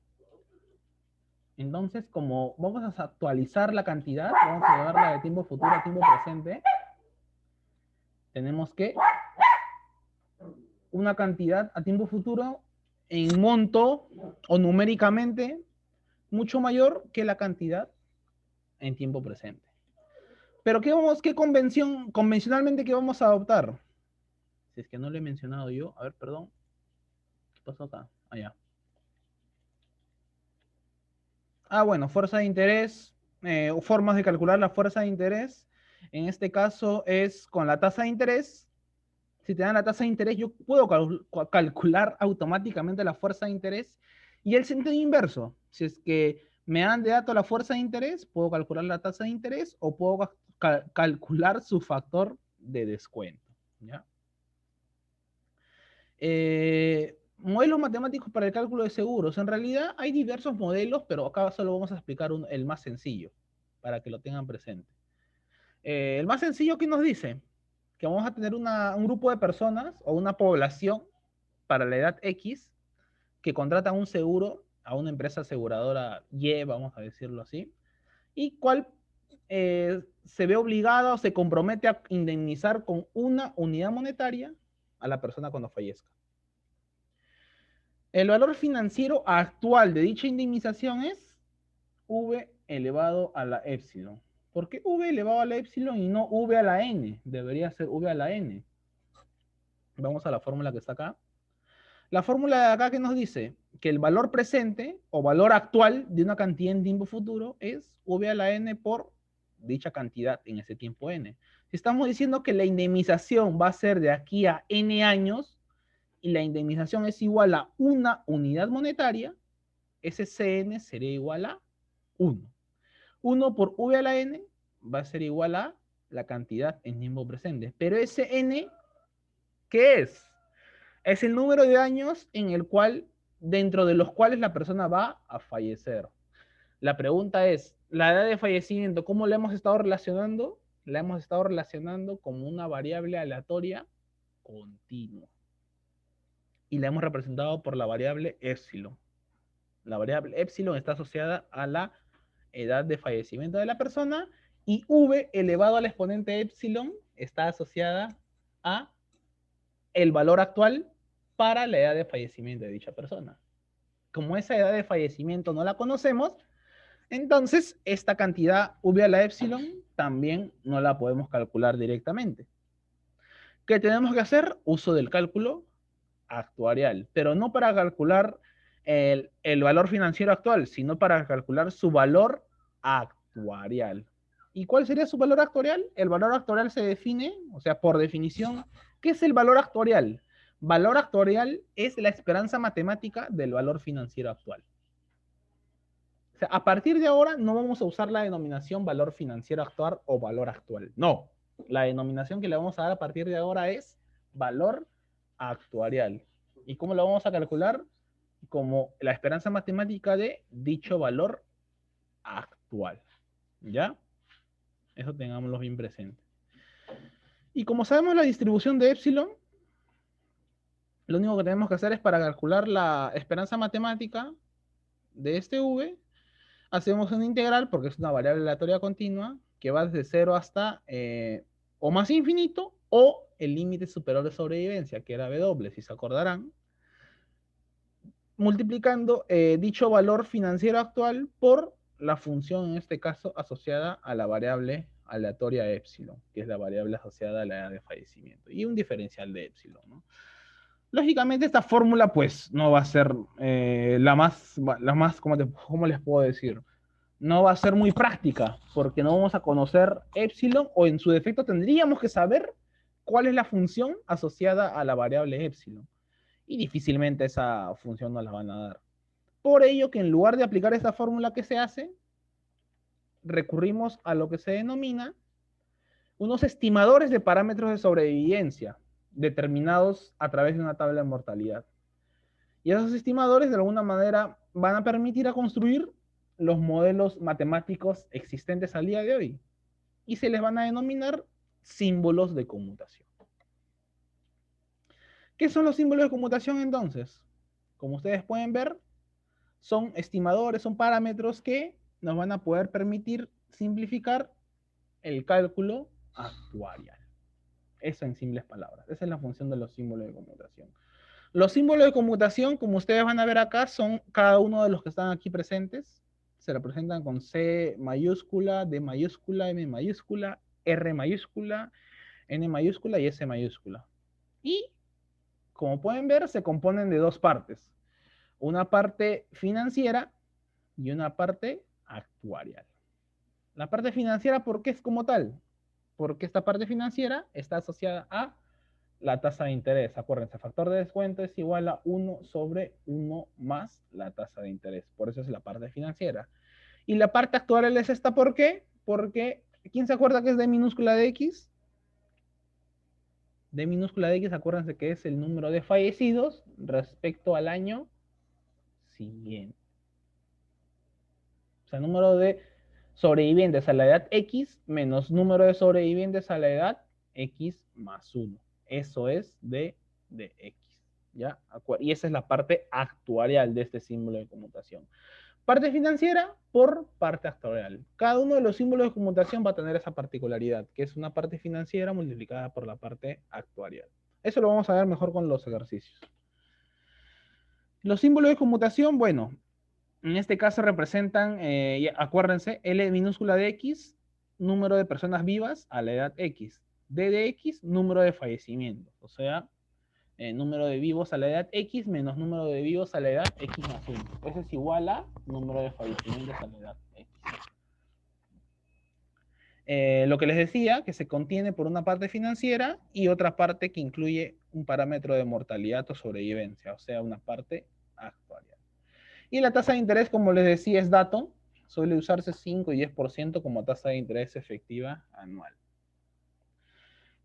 Entonces, como vamos a actualizar la cantidad, vamos a llevarla de tiempo futuro a tiempo presente, tenemos que una cantidad a tiempo futuro en monto o numéricamente mucho mayor que la cantidad en tiempo presente. Pero ¿qué convencionalmente qué vamos a adoptar? Si es que no lo he mencionado yo, a ver, perdón. ¿Qué pasó acá? Allá. Bueno, fuerza de interés, formas de calcular la fuerza de interés. En este caso es con la tasa de interés. Si te dan la tasa de interés, yo puedo calcular automáticamente la fuerza de interés. Y el sentido inverso, si es que me dan de dato la fuerza de interés, puedo calcular la tasa de interés o puedo calcular su factor de descuento. ¿Ya? Modelos matemáticos para el cálculo de seguros. En realidad hay diversos modelos, pero acá solo vamos a explicar el más sencillo, para que lo tengan presente. El más sencillo, ¿qué nos dice? Que vamos a tener un grupo de personas o una población para la edad X que contratan un seguro a una empresa aseguradora Y, vamos a decirlo así, y cual se ve obligada o se compromete a indemnizar con una unidad monetaria a la persona cuando fallezca. El valor financiero actual de dicha indemnización es V elevado a la epsilon. ¿Por qué V elevado a la epsilon y no V a la n? Debería ser V a la n. Vamos a la fórmula que está acá. La fórmula de acá que nos dice que el valor presente o valor actual de una cantidad en tiempo futuro es V a la n por dicha cantidad en ese tiempo n. Si estamos diciendo que la indemnización va a ser de aquí a n años y la indemnización es igual a una unidad monetaria, ese Cn sería igual a 1. 1 por v a la n va a ser igual a la cantidad en tiempo presente. Pero ese n, ¿qué es? Es el número de años en el cual, dentro de los cuales la persona va a fallecer. La pregunta es, ¿la edad de fallecimiento cómo la hemos estado relacionando? La hemos estado relacionando como una variable aleatoria continua. Y la hemos representado por la variable épsilon. La variable épsilon está asociada a la edad de fallecimiento de la persona y v elevado al exponente épsilon está asociada a el valor actual para la edad de fallecimiento de dicha persona. Como esa edad de fallecimiento no la conocemos, entonces esta cantidad v a la épsilon también no la podemos calcular directamente. ¿Qué tenemos que hacer? Uso del cálculo actuarial, pero no para calcular el valor financiero actual, sino para calcular su valor actuarial. ¿Y cuál sería su valor actuarial? El valor actuarial se define, o sea, por definición, ¿qué es el valor actuarial? Valor actuarial es la esperanza matemática del valor financiero actual. O sea, a partir de ahora no vamos a usar la denominación valor financiero actual o valor actual. No, la denominación que le vamos a dar a partir de ahora es valor actuarial. ¿Y cómo lo vamos a calcular? Como la esperanza matemática de dicho valor actual. ¿Ya? Eso tengámoslo bien presente. Y como sabemos la distribución de épsilon, lo único que tenemos que hacer es para calcular la esperanza matemática de este v, hacemos una integral, porque es una variable aleatoria continua, que va desde 0 hasta o más infinito, o el límite superior de sobrevivencia, que era W, si se acordarán, multiplicando dicho valor financiero actual por la función, en este caso, asociada a la variable aleatoria épsilon, que es la variable asociada a la edad de fallecimiento, y un diferencial de épsilon, ¿no? Lógicamente esta fórmula pues no va a ser la más ¿cómo les puedo decir? No va a ser muy práctica, porque no vamos a conocer épsilon, o en su defecto tendríamos que saber cuál es la función asociada a la variable épsilon. Y difícilmente esa función nos la van a dar. Por ello que en lugar de aplicar esta fórmula que se hace, recurrimos a lo que se denomina unos estimadores de parámetros de sobrevivencia, determinados a través de una tabla de mortalidad. Y esos estimadores de alguna manera van a permitir a construir los modelos matemáticos existentes al día de hoy. Y se les van a denominar símbolos de conmutación. ¿Qué son los símbolos de conmutación entonces? Como ustedes pueden ver, son estimadores, son parámetros que nos van a poder permitir simplificar el cálculo actuarial. Eso en simples palabras. Esa es la función de los símbolos de conmutación. Los símbolos de conmutación, como ustedes van a ver acá, son cada uno de los que están aquí presentes. Se representan con C mayúscula, D mayúscula, M mayúscula, R mayúscula, N mayúscula y S mayúscula. Y, como pueden ver, se componen de dos partes. Una parte financiera y una parte actuarial. La parte financiera, ¿por qué es como tal? Porque esta parte financiera está asociada a la tasa de interés. Acuérdense, factor de descuento es igual a 1 sobre 1 más la tasa de interés. Por eso es la parte financiera. Y la parte actuarial es esta, ¿por qué? Porque, ¿quién se acuerda que es D minúscula de X? D minúscula de X, acuérdense que es el número de fallecidos respecto al año siguiente. O sea, número de sobrevivientes a la edad X menos número de sobrevivientes a la edad X más 1. Eso es D de X. ¿Ya? Y esa es la parte actuarial de este símbolo de conmutación. Parte financiera por parte actuarial. Cada uno de los símbolos de conmutación va a tener esa particularidad, que es una parte financiera multiplicada por la parte actuarial. Eso lo vamos a ver mejor con los ejercicios. Los símbolos de conmutación, bueno, en este caso representan, acuérdense, L minúscula de X, número de personas vivas a la edad X. D de X, número de fallecimientos. O sea, número de vivos a la edad X menos número de vivos a la edad X más 1. Eso es igual a número de fallecimientos a la edad X. Lo que les decía, que se contiene por una parte financiera y otra parte que incluye un parámetro de mortalidad o sobrevivencia, o sea, una parte actuarial. Y la tasa de interés, como les decía, es dato, suele usarse 5 y 10% como tasa de interés efectiva anual.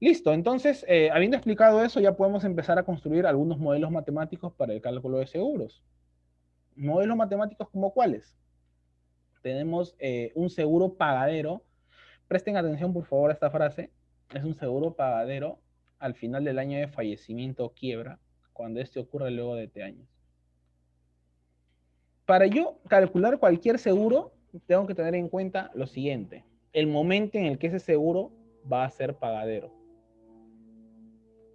Listo, entonces, habiendo explicado eso, ya podemos empezar a construir algunos modelos matemáticos para el cálculo de seguros. ¿Modelos matemáticos como cuáles? Tenemos un seguro pagadero. Presten atención, por favor, a esta frase. Es un seguro pagadero al final del año de fallecimiento o quiebra, cuando este ocurre luego de T años. Para yo calcular cualquier seguro, tengo que tener en cuenta lo siguiente: el momento en el que ese seguro va a ser pagadero.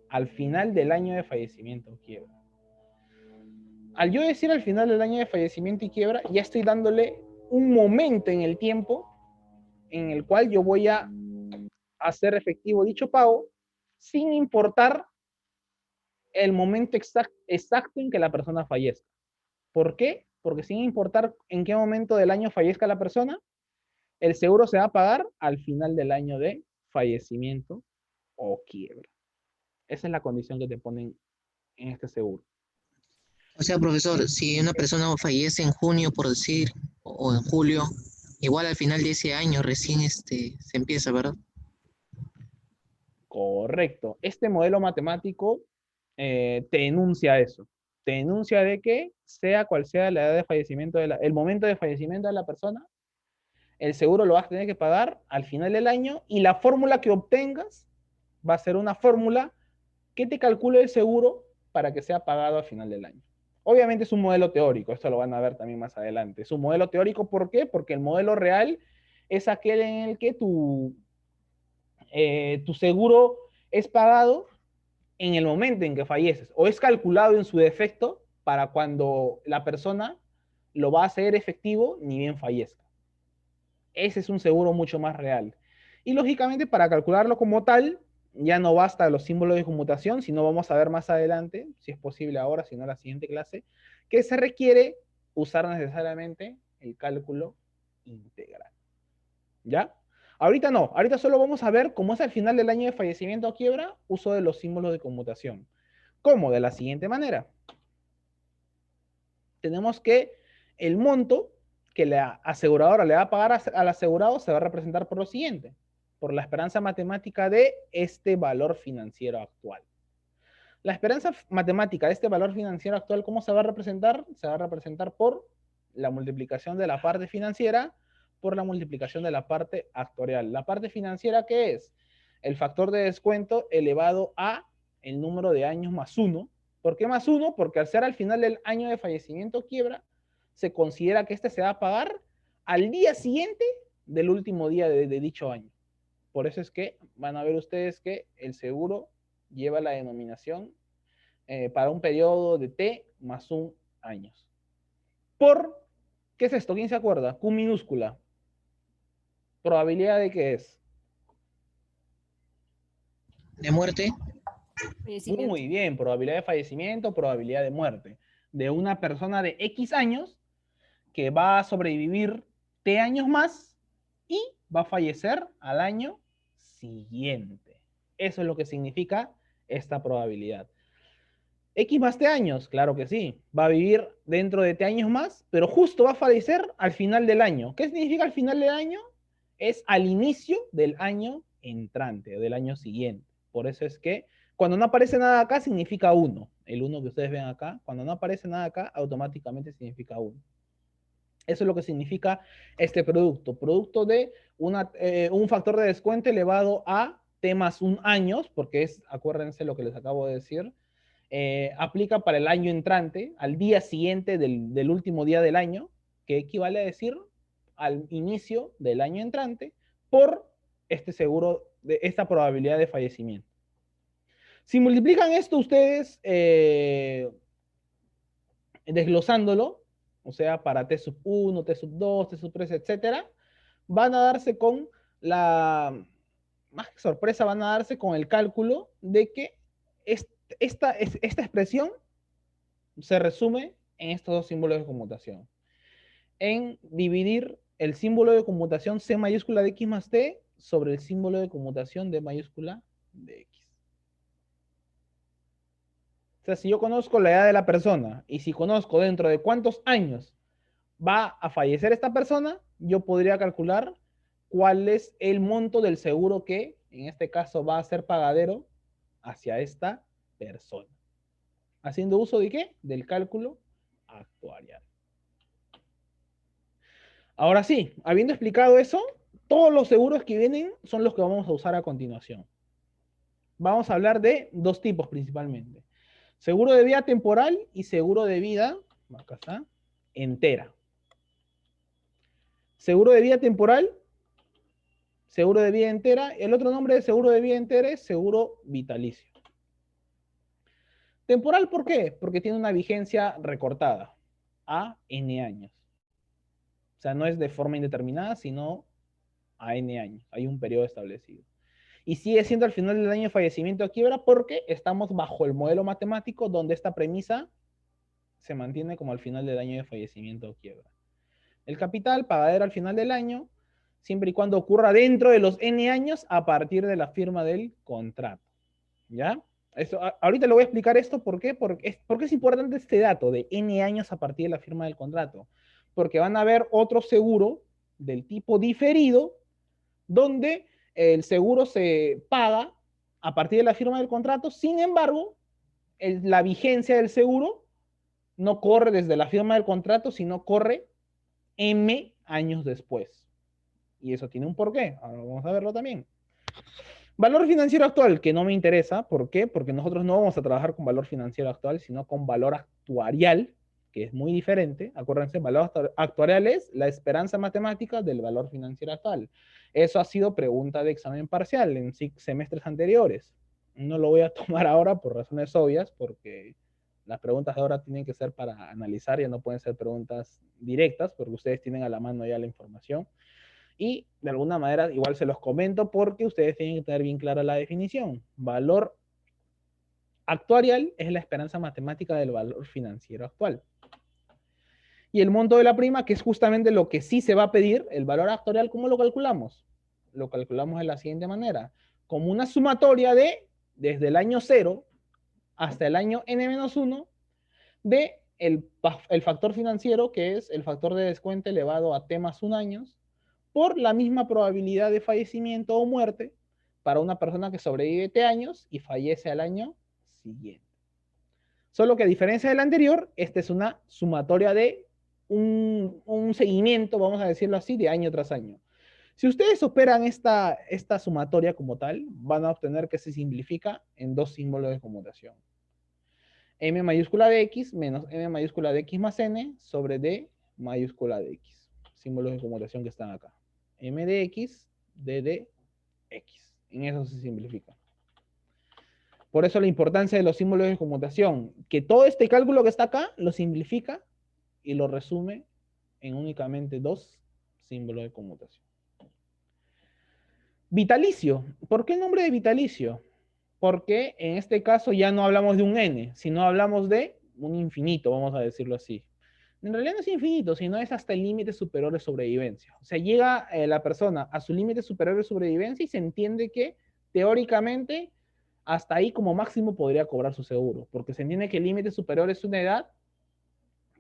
Al final del año de fallecimiento o quiebra. Al yo decir al final del año de fallecimiento y quiebra, ya estoy dándole un momento en el tiempo en el cual yo voy a hacer efectivo dicho pago sin importar el momento exacto en que la persona fallezca. ¿Por qué? Porque sin importar en qué momento del año fallezca la persona, el seguro se va a pagar al final del año de fallecimiento o quiebra. Esa es la condición que te ponen en este seguro.
O sea, profesor, si una persona fallece en junio, por decir, o en julio, igual al final de ese año recién se empieza, ¿verdad?
Correcto. Este modelo matemático te enuncia eso. Te enuncia de que sea cual sea la edad de fallecimiento, el momento de fallecimiento de la persona, el seguro lo vas a tener que pagar al final del año y la fórmula que obtengas va a ser una fórmula que te calcule el seguro para que sea pagado al final del año. Obviamente es un modelo teórico, esto lo van a ver también más adelante. Es un modelo teórico, ¿por qué? Porque el modelo real es aquel en el que tu seguro es pagado en el momento en que falleces, o es calculado en su defecto para cuando la persona lo va a hacer efectivo ni bien fallezca. Ese es un seguro mucho más real. Y lógicamente para calcularlo como tal, ya no basta los símbolos de conmutación, sino vamos a ver más adelante, si es posible ahora, si no en la siguiente clase, que se requiere usar necesariamente el cálculo integral. ¿Ya? Ahorita no, ahorita solo vamos a ver cómo es al final del año de fallecimiento o quiebra, uso de los símbolos de conmutación. ¿Cómo? De la siguiente manera. Tenemos que el monto que la aseguradora le va a pagar al asegurado se va a representar por lo siguiente: por la esperanza matemática de este valor financiero actual. La esperanza matemática de este valor financiero actual, ¿cómo se va a representar? Se va a representar por la multiplicación de la parte financiera por la multiplicación de la parte actuarial. La parte financiera, ¿qué es? El factor de descuento elevado a el número de años más 1. ¿Por qué más 1? Porque al ser al final del año de fallecimiento o quiebra, se considera que este se va a pagar al día siguiente del último día de dicho año. Por eso es que van a ver ustedes que el seguro lleva la denominación para un periodo de T más 1 años. Por, ¿qué es esto? ¿Quién se acuerda? Q minúscula. ¿Probabilidad de qué es?
¿De muerte?
Muy bien, probabilidad de fallecimiento, probabilidad de muerte. De una persona de X años que va a sobrevivir T años más y va a fallecer al año siguiente. Eso es lo que significa esta probabilidad. X más T años, claro que sí. Va a vivir dentro de T años más, pero justo va a fallecer al final del año. ¿Qué significa al final del año? Es al inicio del año entrante o del año siguiente. Por eso es que cuando no aparece nada acá significa 1. El 1 que ustedes ven acá, cuando no aparece nada acá, automáticamente significa 1. Eso es lo que significa este producto. Producto de un factor de descuento elevado a T más 1 años, porque es, acuérdense lo que les acabo de decir, aplica para el año entrante, al día siguiente del último día del año, que equivale a decir al inicio del año entrante, por este seguro, de esta probabilidad de fallecimiento. Si multiplican esto ustedes, desglosándolo, o sea, para T sub 1, T sub 2, T sub 3, etcétera, van a darse con más que sorpresa, van a darse con el cálculo de que esta expresión se resume en estos dos símbolos de conmutación. En dividir el símbolo de conmutación C mayúscula de X más T sobre el símbolo de conmutación D mayúscula dx. O sea, si yo conozco la edad de la persona y si conozco dentro de cuántos años va a fallecer esta persona, yo podría calcular cuál es el monto del seguro que en este caso va a ser pagadero hacia esta persona. ¿Haciendo uso de qué? Del cálculo actuarial. Ahora sí, habiendo explicado eso, todos los seguros que vienen son los que vamos a usar a continuación. Vamos a hablar de dos tipos principalmente. Seguro de vida temporal y seguro de vida, acá está, entera. Seguro de vida temporal, seguro de vida entera. El otro nombre de seguro de vida entera es seguro vitalicio. Temporal, ¿por qué? Porque tiene una vigencia recortada a N años. O sea, no es de forma indeterminada, sino a N años. Hay un periodo establecido. Y sigue siendo al final del año de fallecimiento o quiebra porque estamos bajo el modelo matemático donde esta premisa se mantiene como al final del año de fallecimiento o quiebra. El capital, pagadero al final del año, siempre y cuando ocurra dentro de los N años a partir de la firma del contrato. ¿Ya? Eso, ahorita le voy a explicar esto, ¿por qué? Porque es importante este dato de N años a partir de la firma del contrato. Porque van a haber otro seguro del tipo diferido, donde el seguro se paga a partir de la firma del contrato, sin embargo, la vigencia del seguro no corre desde la firma del contrato, sino corre M años después. Y eso tiene un porqué. Ahora vamos a verlo también. Valor financiero actual, que no me interesa. ¿Por qué? Porque nosotros no vamos a trabajar con valor financiero actual, sino con valor actuarial, que es muy diferente. Acuérdense, valor actuarial es la esperanza matemática del valor financiero actual. Eso ha sido pregunta de examen parcial en semestres anteriores. No lo voy a tomar ahora por razones obvias, porque las preguntas de ahora tienen que ser para analizar, ya no pueden ser preguntas directas, porque ustedes tienen a la mano ya la información. Y de alguna manera igual se los comento porque ustedes tienen que tener bien clara la definición. Valor actuarial es la esperanza matemática del valor financiero actual. Y el monto de la prima, que es justamente lo que sí se va a pedir, el valor actuarial, ¿cómo lo calculamos? Lo calculamos de la siguiente manera. Como una sumatoria de, desde el año 0 hasta el año n-1, de el factor financiero, que es el factor de descuento elevado a t más 1 años, por la misma probabilidad de fallecimiento o muerte para una persona que sobrevive t años y fallece al año siguiente. Solo que a diferencia del anterior, esta es una sumatoria de un seguimiento, vamos a decirlo así, de año tras año. Si ustedes operan esta sumatoria como tal, van a obtener que se simplifica en dos símbolos de conmutación. M mayúscula de X menos M mayúscula de X más N sobre D mayúscula de X. Símbolos de conmutación que están acá. M de X, D de X. En eso se simplifica. Por eso la importancia de los símbolos de conmutación. Que todo este cálculo que está acá lo simplifica y lo resume en únicamente dos símbolos de conmutación. Vitalicio. ¿Por qué el nombre de vitalicio? Porque en este caso ya no hablamos de un n, sino hablamos de un infinito, vamos a decirlo así. En realidad no es infinito, sino es hasta el límite superior de sobrevivencia. O sea, llega la persona a su límite superior de sobrevivencia y se entiende que teóricamente hasta ahí como máximo podría cobrar su seguro, porque se entiende que el límite superior es una edad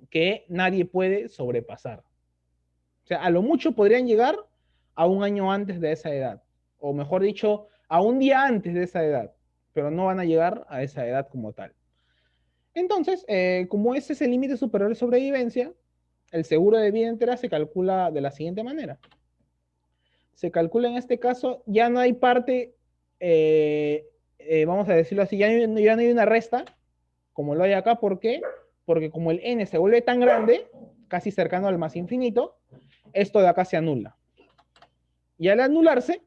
que nadie puede sobrepasar. O sea, a lo mucho podrían llegar a un año antes de esa edad, o mejor dicho, a un día antes de esa edad, pero no van a llegar a esa edad como tal. Entonces, como ese es el límite superior de sobrevivencia, el seguro de vida entera se calcula de la siguiente manera. Se calcula en este caso, ya no hay parte, vamos a decirlo así, ya no hay una resta, como lo hay acá. ¿Por qué? Porque como el n se vuelve tan grande, casi cercano al más infinito, esto de acá se anula. Y al anularse,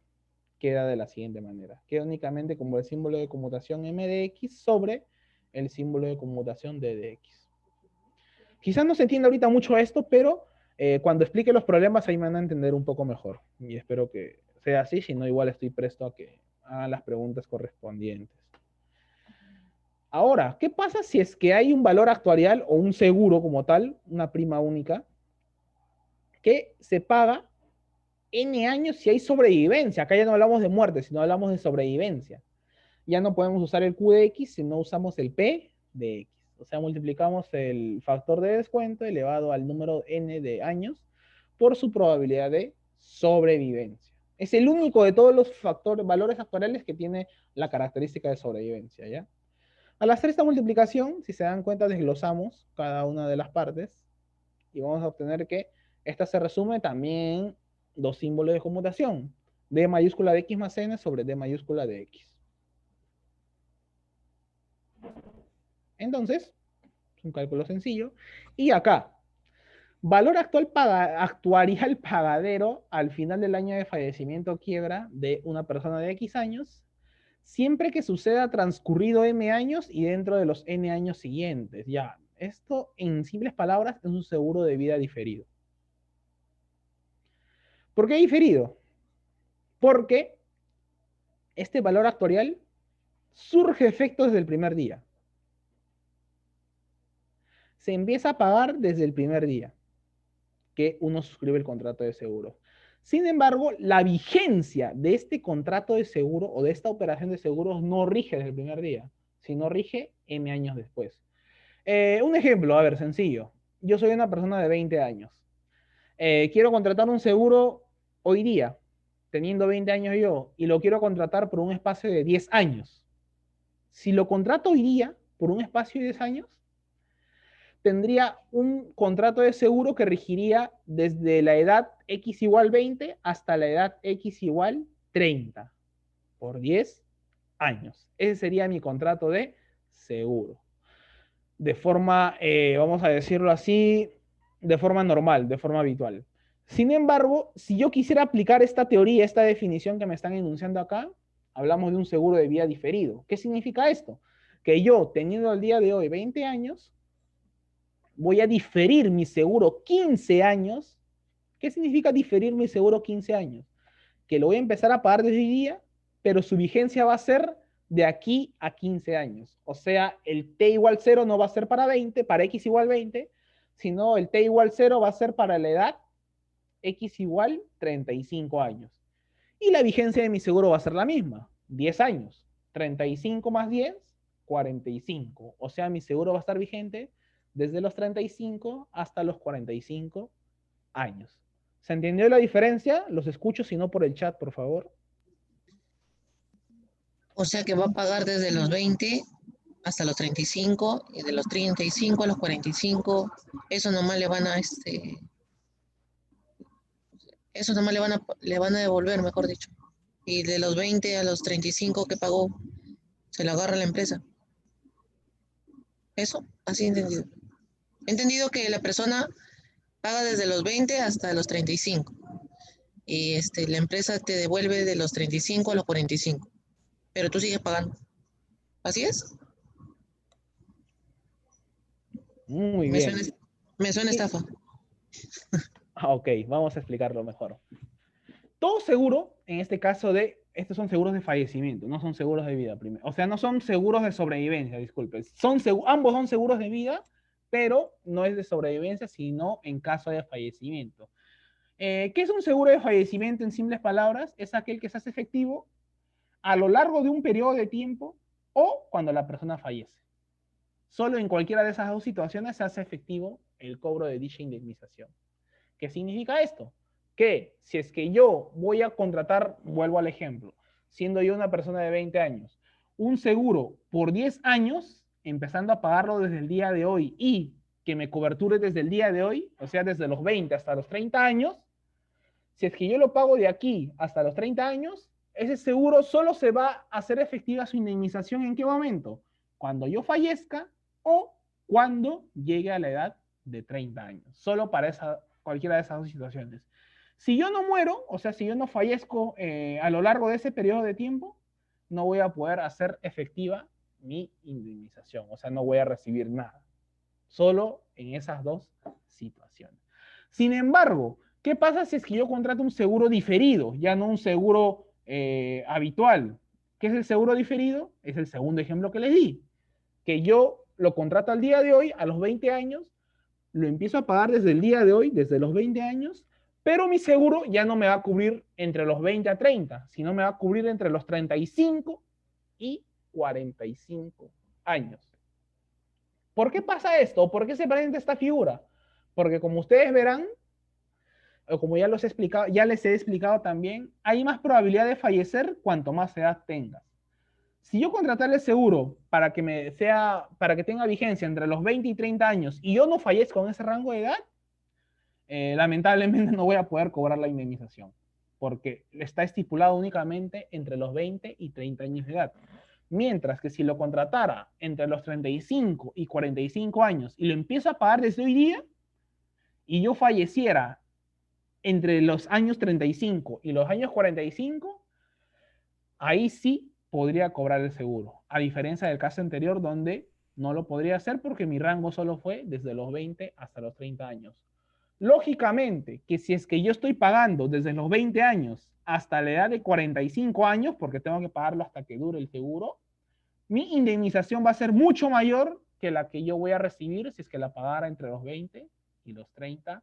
queda de la siguiente manera. Queda únicamente como el símbolo de conmutación m de x sobre el símbolo de conmutación d de x. Quizás no se entienda ahorita mucho esto, pero cuando explique los problemas ahí me van a entender un poco mejor. Y espero que sea así, si no igual estoy presto a que hagan las preguntas correspondientes. Ahora, ¿qué pasa si es que hay un valor actuarial o un seguro como tal, una prima única, que se paga N años si hay sobrevivencia. Acá ya no hablamos de muerte, sino hablamos de sobrevivencia. Ya no podemos usar el Q de X si no usamos el P de X. O sea, multiplicamos el factor de descuento elevado al número n de años por su probabilidad de sobrevivencia. Es el único de todos los valores factoriales que tiene la característica de sobrevivencia, ¿ya? Al hacer esta multiplicación, si se dan cuenta, desglosamos cada una de las partes y vamos a obtener que esta se resume también dos símbolos de conmutación. D mayúscula de X más N sobre D mayúscula de X. Entonces, es un cálculo sencillo. Y acá, valor actuarial pagadero al final del año de fallecimiento o quiebra de una persona de X años, siempre que suceda transcurrido M años y dentro de los N años siguientes. Ya, esto en simples palabras es un seguro de vida diferido. ¿Por qué diferido? Porque este valor actuarial surge efecto desde el primer día. Se empieza a pagar desde el primer día que uno suscribe el contrato de seguro. Sin embargo, la vigencia de este contrato de seguro o de esta operación de seguros no rige desde el primer día, sino rige M años después. Un ejemplo, a ver, sencillo. Yo soy una persona de 20 años. Quiero contratar un seguro hoy día, teniendo 20 años yo, y lo quiero contratar por un espacio de 10 años. Si lo contrato hoy día por un espacio de 10 años, tendría un contrato de seguro que regiría desde la edad X igual 20 hasta la edad X igual 30 por 10 años. Ese sería mi contrato de seguro. De forma, vamos a decirlo así, de forma normal, de forma habitual. Sin embargo, si yo quisiera aplicar esta teoría, esta definición que me están enunciando acá, hablamos de un seguro de vida diferido. ¿Qué significa esto? Que yo, teniendo al día de hoy 20 años, voy a diferir mi seguro 15 años. ¿Qué significa diferir mi seguro 15 años? Que lo voy a empezar a pagar desde hoy día, pero su vigencia va a ser de aquí a 15 años. O sea, el t igual 0 no va a ser para 20, para x igual 20, sino el t igual 0 va a ser para la edad x igual 35 años. Y la vigencia de mi seguro va a ser la misma, 10 años. 35 más 10, 45. O sea, mi seguro va a estar vigente desde los 35 hasta los 45 años. ¿Se entendió la diferencia? Los escucho, si no por el chat, por favor.
O sea que va a pagar desde los 20 hasta los 35 y de los 35 a los 45, eso nomás le van a, eso nomás le van a devolver, mejor dicho. Y de los 20 a los 35 que pagó, se lo agarra la empresa. Eso, así he entendido. He entendido que la persona paga desde los 20 hasta los 35. Y la empresa te devuelve de los 35 a los 45. Pero tú sigues pagando. ¿Así es?
Muy
Me
bien.
suena estafa.
Ok, vamos a explicarlo mejor. Todo seguro, en este caso estos son seguros de fallecimiento, no son seguros de vida primero. O sea, no son seguros de sobrevivencia, disculpe. Ambos son seguros de vida, pero no es de sobrevivencia, sino en caso de fallecimiento. ¿Qué es un seguro de fallecimiento en simples palabras? Es aquel que se hace efectivo a lo largo de un periodo de tiempo o cuando la persona fallece. Solo en cualquiera de esas dos situaciones se hace efectivo el cobro de dicha indemnización. ¿Qué significa esto? Que si es que yo voy a contratar, vuelvo al ejemplo, siendo yo una persona de 20 años, un seguro por 10 años, empezando a pagarlo desde el día de hoy y que me coberture desde el día de hoy, o sea, desde los 20 hasta los 30 años, si es que yo lo pago de aquí hasta los 30 años, ese seguro solo se va a hacer efectiva su indemnización ¿en qué momento? Cuando yo fallezca o cuando llegue a la edad de 30 años. Solo para cualquiera de esas dos situaciones. Si yo no muero, o sea, si yo no fallezco a lo largo de ese periodo de tiempo, no voy a poder hacer efectiva mi indemnización. O sea, no voy a recibir nada. Solo en esas dos situaciones. Sin embargo, ¿qué pasa si es que yo contrato un seguro diferido, ya no un seguro habitual? ¿Qué es el seguro diferido? Es el segundo ejemplo que les di. Que yo lo contrato al día de hoy, a los 20 años, lo empiezo a pagar desde el día de hoy, desde los 20 años, Pero mi seguro ya no me va a cubrir entre los 20 a 30, sino me va a cubrir entre los 35 y 45 años. ¿Por qué pasa esto? ¿Por qué se presenta esta figura? Porque como ustedes verán, o como ya les he explicado también, hay más probabilidad de fallecer cuanto más edad tengas. Si yo contratarle el seguro para que tenga vigencia entre los 20 y 30 años y yo no fallezco en ese rango de edad, lamentablemente no voy a poder cobrar la indemnización, porque está estipulado únicamente entre los 20 y 30 años de edad. Mientras que si lo contratara entre los 35 y 45 años y lo empiezo a pagar desde hoy día y yo falleciera entre los años 35 y los años 45, ahí sí podría cobrar el seguro, a diferencia del caso anterior donde no lo podría hacer porque mi rango solo fue desde los 20 hasta los 30 años. Lógicamente, que si es que yo estoy pagando desde los 20 años hasta la edad de 45 años, porque tengo que pagarlo hasta que dure el seguro, mi indemnización va a ser mucho mayor que la que yo voy a recibir si es que la pagara entre los 20 y los 30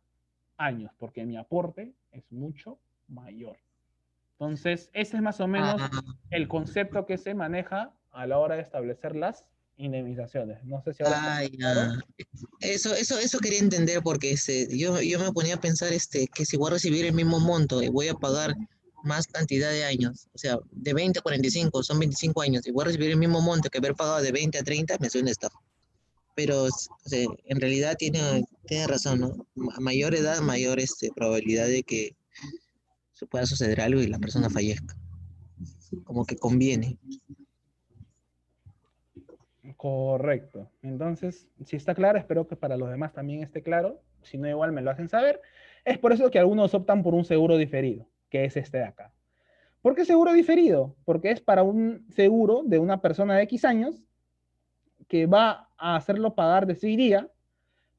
años, porque mi aporte es mucho mayor. Entonces, ese es más o menos el concepto que se maneja a la hora de establecer las indemnizaciones. No sé si ahora está claro.
Eso quería entender porque yo me ponía a pensar que si voy a recibir el mismo monto y voy a pagar más cantidad de años, o sea, de 20 a 45, son 25 años, y voy a recibir el mismo monto que haber pagado de 20 a 30, me suena estafa. Pero o sea, en realidad tiene razón, ¿no? A mayor edad, mayor probabilidad de que se pueda suceder algo y la persona fallezca. Como que conviene.
Correcto. Entonces, si está claro, espero que para los demás también esté claro. Si no, igual me lo hacen saber. Es por eso que algunos optan por un seguro diferido, que es este de acá. ¿Por qué seguro diferido? Porque es para un seguro de una persona de X años que va a hacerlo pagar de ese día,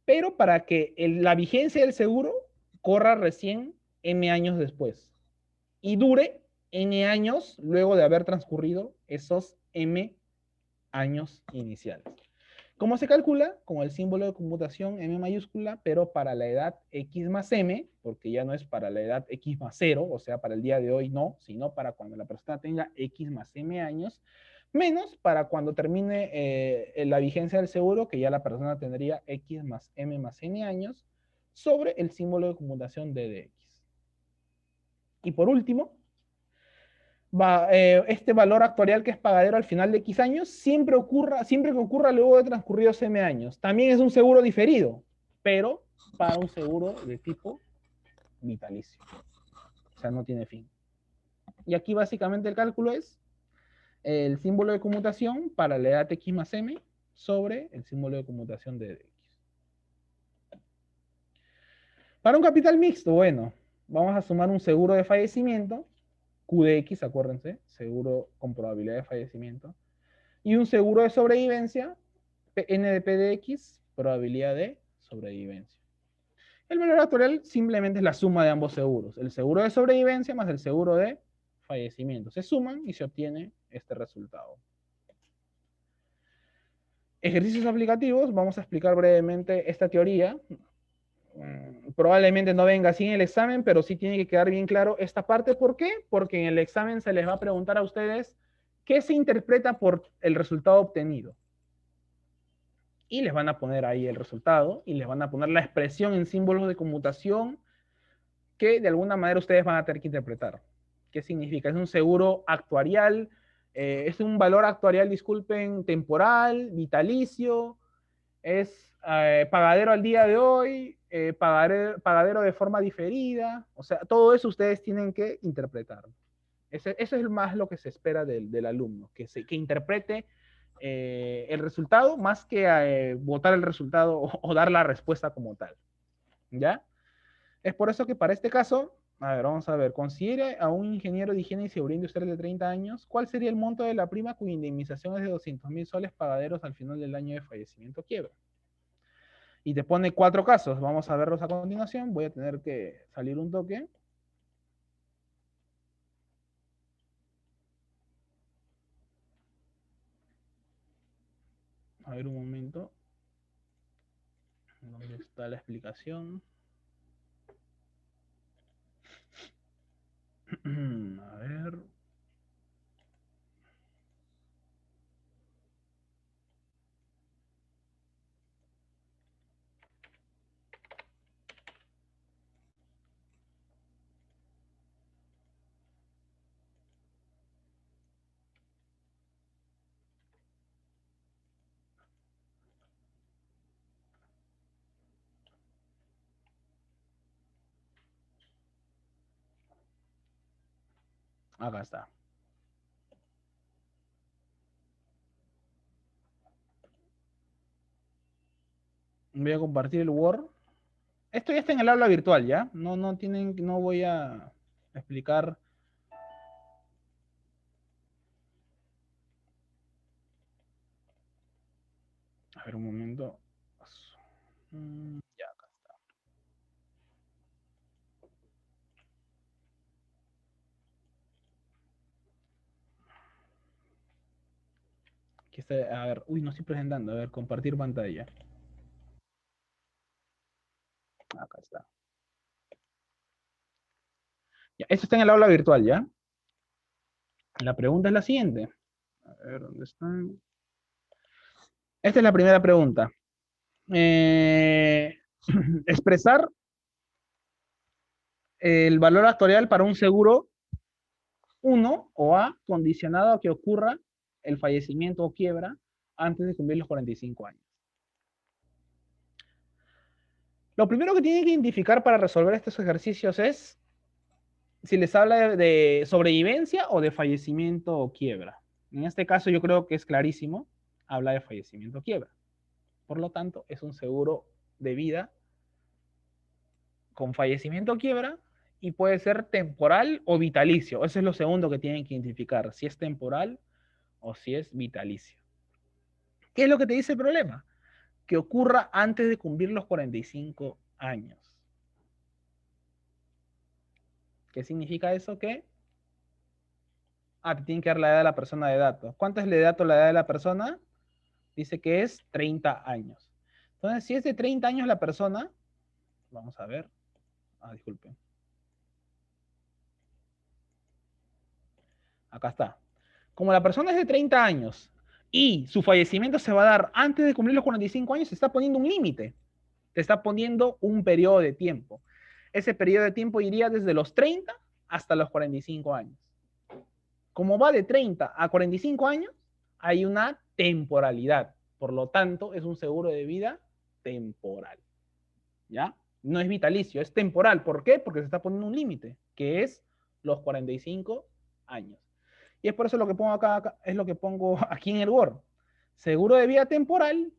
pero para que la vigencia del seguro corra recién N años después y dure N años luego de haber transcurrido esos M años iniciales. ¿Cómo se calcula? Con el símbolo de conmutación M mayúscula, pero para la edad X más M, porque ya no es para la edad X más 0, o sea, para el día de hoy no, sino para cuando la persona tenga X más M años, menos para cuando termine la vigencia del seguro, que ya la persona tendría X más M más N años, sobre el símbolo de conmutación D de X. Y por último, este valor actuarial que es pagadero al final de X años siempre que ocurra luego de transcurridos M años. También es un seguro diferido, pero para un seguro de tipo vitalicio. O sea, no tiene fin. Y aquí básicamente el cálculo es el símbolo de conmutación para la edad X más M sobre el símbolo de conmutación de X. Para un capital mixto, bueno, vamos a sumar un seguro de fallecimiento, QDX, acuérdense, seguro con probabilidad de fallecimiento, y un seguro de sobrevivencia, NDPDX, probabilidad de sobrevivencia. El valor actuarial simplemente es la suma de ambos seguros, el seguro de sobrevivencia más el seguro de fallecimiento. Se suman y se obtiene este resultado. Ejercicios aplicativos, vamos a explicar brevemente esta teoría. Probablemente no venga así en el examen, pero sí tiene que quedar bien claro esta parte. ¿Por qué? Porque en el examen se les va a preguntar a ustedes qué se interpreta por el resultado obtenido. Y les van a poner ahí el resultado y les van a poner la expresión en símbolos de conmutación que de alguna manera ustedes van a tener que interpretar. ¿Qué significa? Es un seguro actuarial, es un valor actuarial, disculpen, temporal, vitalicio, es pagadero al día de hoy, pagadero de forma diferida, o sea, todo eso ustedes tienen que interpretar. Eso es más lo que se espera del alumno, que interprete el resultado más que votar el resultado o dar la respuesta como tal. ¿Ya? Es por eso que para este caso, a ver, vamos a ver, considere a un ingeniero de higiene y seguridad industrial de 30 años, ¿cuál sería el monto de la prima cuya indemnización es de 200.000 soles pagaderos al final del año de fallecimiento o quiebra? Y te pone 4 casos, vamos a verlos a continuación, voy a tener que salir un toque. A ver un momento. ¿Dónde está la explicación? A ver. Acá está. Voy a compartir el Word. Esto ya está en el aula virtual, ¿ya? No voy a explicar. A ver, un momento. Ya, acá está. Aquí está. A ver, uy, no estoy presentando. A ver, compartir pantalla. Acá está. Ya, esto está en el aula virtual, ¿ya? La pregunta es la siguiente. A ver, ¿dónde están? Esta es la primera pregunta. Expresar el valor actuarial para un seguro 1 o A condicionado a que ocurra el fallecimiento o quiebra antes de cumplir los 45 años. Lo primero que tienen que identificar para resolver estos ejercicios es si les habla de sobrevivencia o de fallecimiento o quiebra. En este caso yo creo que es clarísimo, habla de fallecimiento o quiebra. Por lo tanto, es un seguro de vida con fallecimiento o quiebra y puede ser temporal o vitalicio. Eso es lo segundo que tienen que identificar, si es temporal o si es vitalicio. ¿Qué es lo que te dice el problema? Que ocurra antes de cumplir los 45 años. ¿Qué significa eso? Que te tienen que dar la edad de la persona de datos. ¿Cuánto es de datos la edad de la persona? Dice que es 30 años. Entonces, si es de 30 años la persona, vamos a ver. Disculpen. Acá está. Como la persona es de 30 años y su fallecimiento se va a dar antes de cumplir los 45 años, se está poniendo un límite. Te está poniendo un periodo de tiempo. Ese periodo de tiempo iría desde los 30 hasta los 45 años. Como va de 30 a 45 años, hay una temporalidad. Por lo tanto, es un seguro de vida temporal. ¿Ya? No es vitalicio, es temporal. ¿Por qué? Porque se está poniendo un límite, que es los 45 años. Y es por eso lo que pongo acá, es lo que pongo aquí en el Word. Seguro de vida temporal.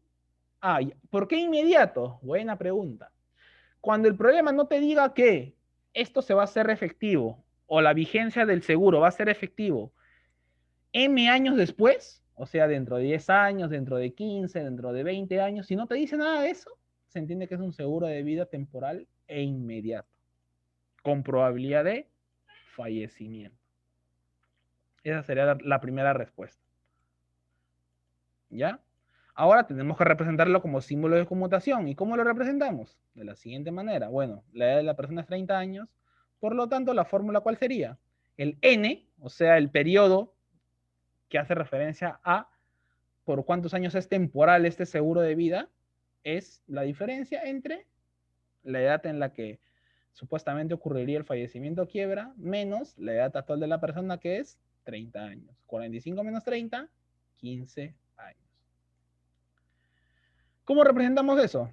¿Por qué inmediato? Buena pregunta. Cuando el problema no te diga que esto se va a hacer efectivo o la vigencia del seguro va a ser efectivo M años después, o sea, dentro de 10 años, dentro de 15, dentro de 20 años, si no te dice nada de eso, se entiende que es un seguro de vida temporal e inmediato, con probabilidad de fallecimiento. Esa sería la primera respuesta. ¿Ya? Ahora tenemos que representarlo como símbolo de conmutación. ¿Y cómo lo representamos? De la siguiente manera. Bueno, la edad de la persona es 30 años, por lo tanto, la fórmula ¿cuál sería? El n, o sea, el periodo que hace referencia a por cuántos años es temporal este seguro de vida, es la diferencia entre la edad en la que supuestamente ocurriría el fallecimiento o quiebra, menos la edad actual de la persona, que es 30 años. 45 menos 30, 15 años. ¿Cómo representamos eso?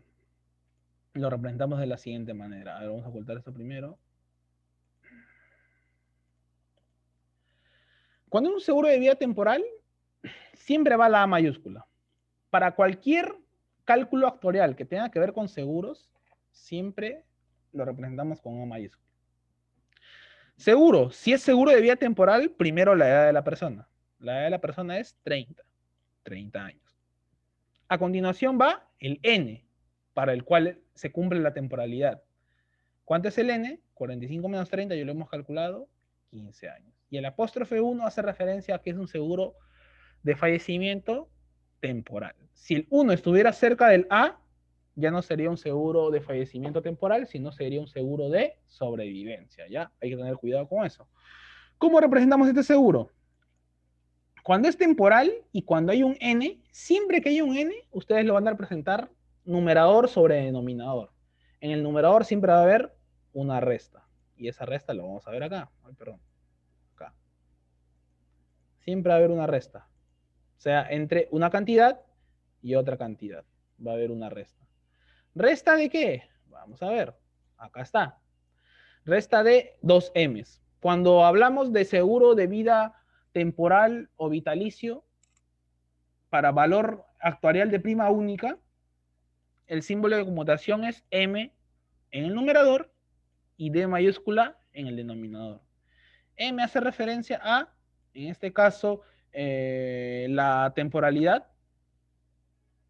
Lo representamos de la siguiente manera. A ver, vamos a ocultar esto primero. Cuando es un seguro de vida temporal, siempre va la A mayúscula. Para cualquier cálculo actuarial que tenga que ver con seguros, siempre lo representamos con A mayúscula. Seguro, si es seguro de vida temporal, primero la edad de la persona. La edad de la persona es 30 años. A continuación va el N, para el cual se cumple la temporalidad. ¿Cuánto es el N? 45 menos 30, ya lo hemos calculado, 15 años. Y el apóstrofe 1 hace referencia a que es un seguro de fallecimiento temporal. Si el 1 estuviera cerca del A, ya no sería un seguro de fallecimiento temporal, sino sería un seguro de sobrevivencia, ¿ya? Hay que tener cuidado con eso. ¿Cómo representamos este seguro? Cuando es temporal y cuando hay un N, siempre que haya un N, ustedes lo van a representar numerador sobre denominador. En el numerador siempre va a haber una resta. Y esa resta lo vamos a ver acá. Ay, perdón. Acá. Siempre va a haber una resta. O sea, entre una cantidad y otra cantidad. Va a haber una resta. ¿Resta de qué? Vamos a ver. Acá está. Resta de 2Ms. Cuando hablamos de seguro de vida temporal o vitalicio para valor actuarial de prima única, el símbolo de conmutación es M en el numerador y D mayúscula en el denominador. M hace referencia a, en este caso, la temporalidad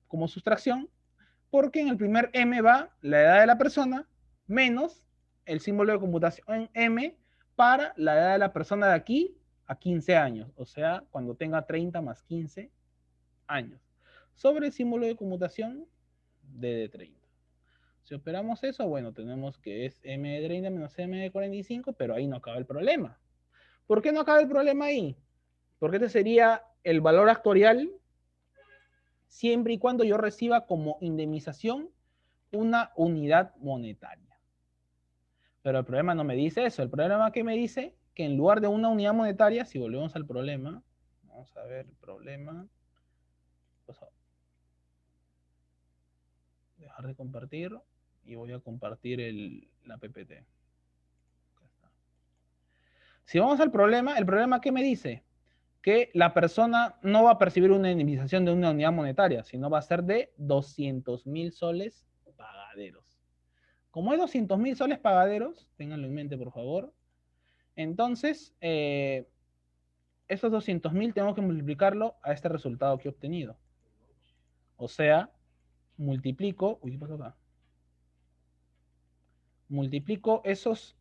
como sustracción, porque en el primer M va la edad de la persona menos el símbolo de conmutación en M para la edad de la persona de aquí a 15 años, o sea, cuando tenga 30 más 15 años, sobre el símbolo de conmutación de 30. Si operamos eso, bueno, tenemos que es M de 30 menos M de 45, pero ahí no acaba el problema. ¿Por qué no acaba el problema ahí? Porque este sería el valor actuarial siempre y cuando yo reciba como indemnización una unidad monetaria. Pero el problema no me dice eso. El problema que me dice que en lugar de una unidad monetaria, si volvemos al problema, vamos a ver el problema. Pues, dejar de compartir y voy a compartir la PPT. Si vamos al problema, ¿el problema qué me dice? Que la persona no va a percibir una indemnización de una unidad monetaria, sino va a ser de 200.000 soles pagaderos. Como hay 200.000 soles pagaderos, ténganlo en mente, por favor, entonces, esos 200.000 tengo que multiplicarlo a este resultado que he obtenido. O sea, multiplico, uy, ¿qué pasó acá? Multiplico esos,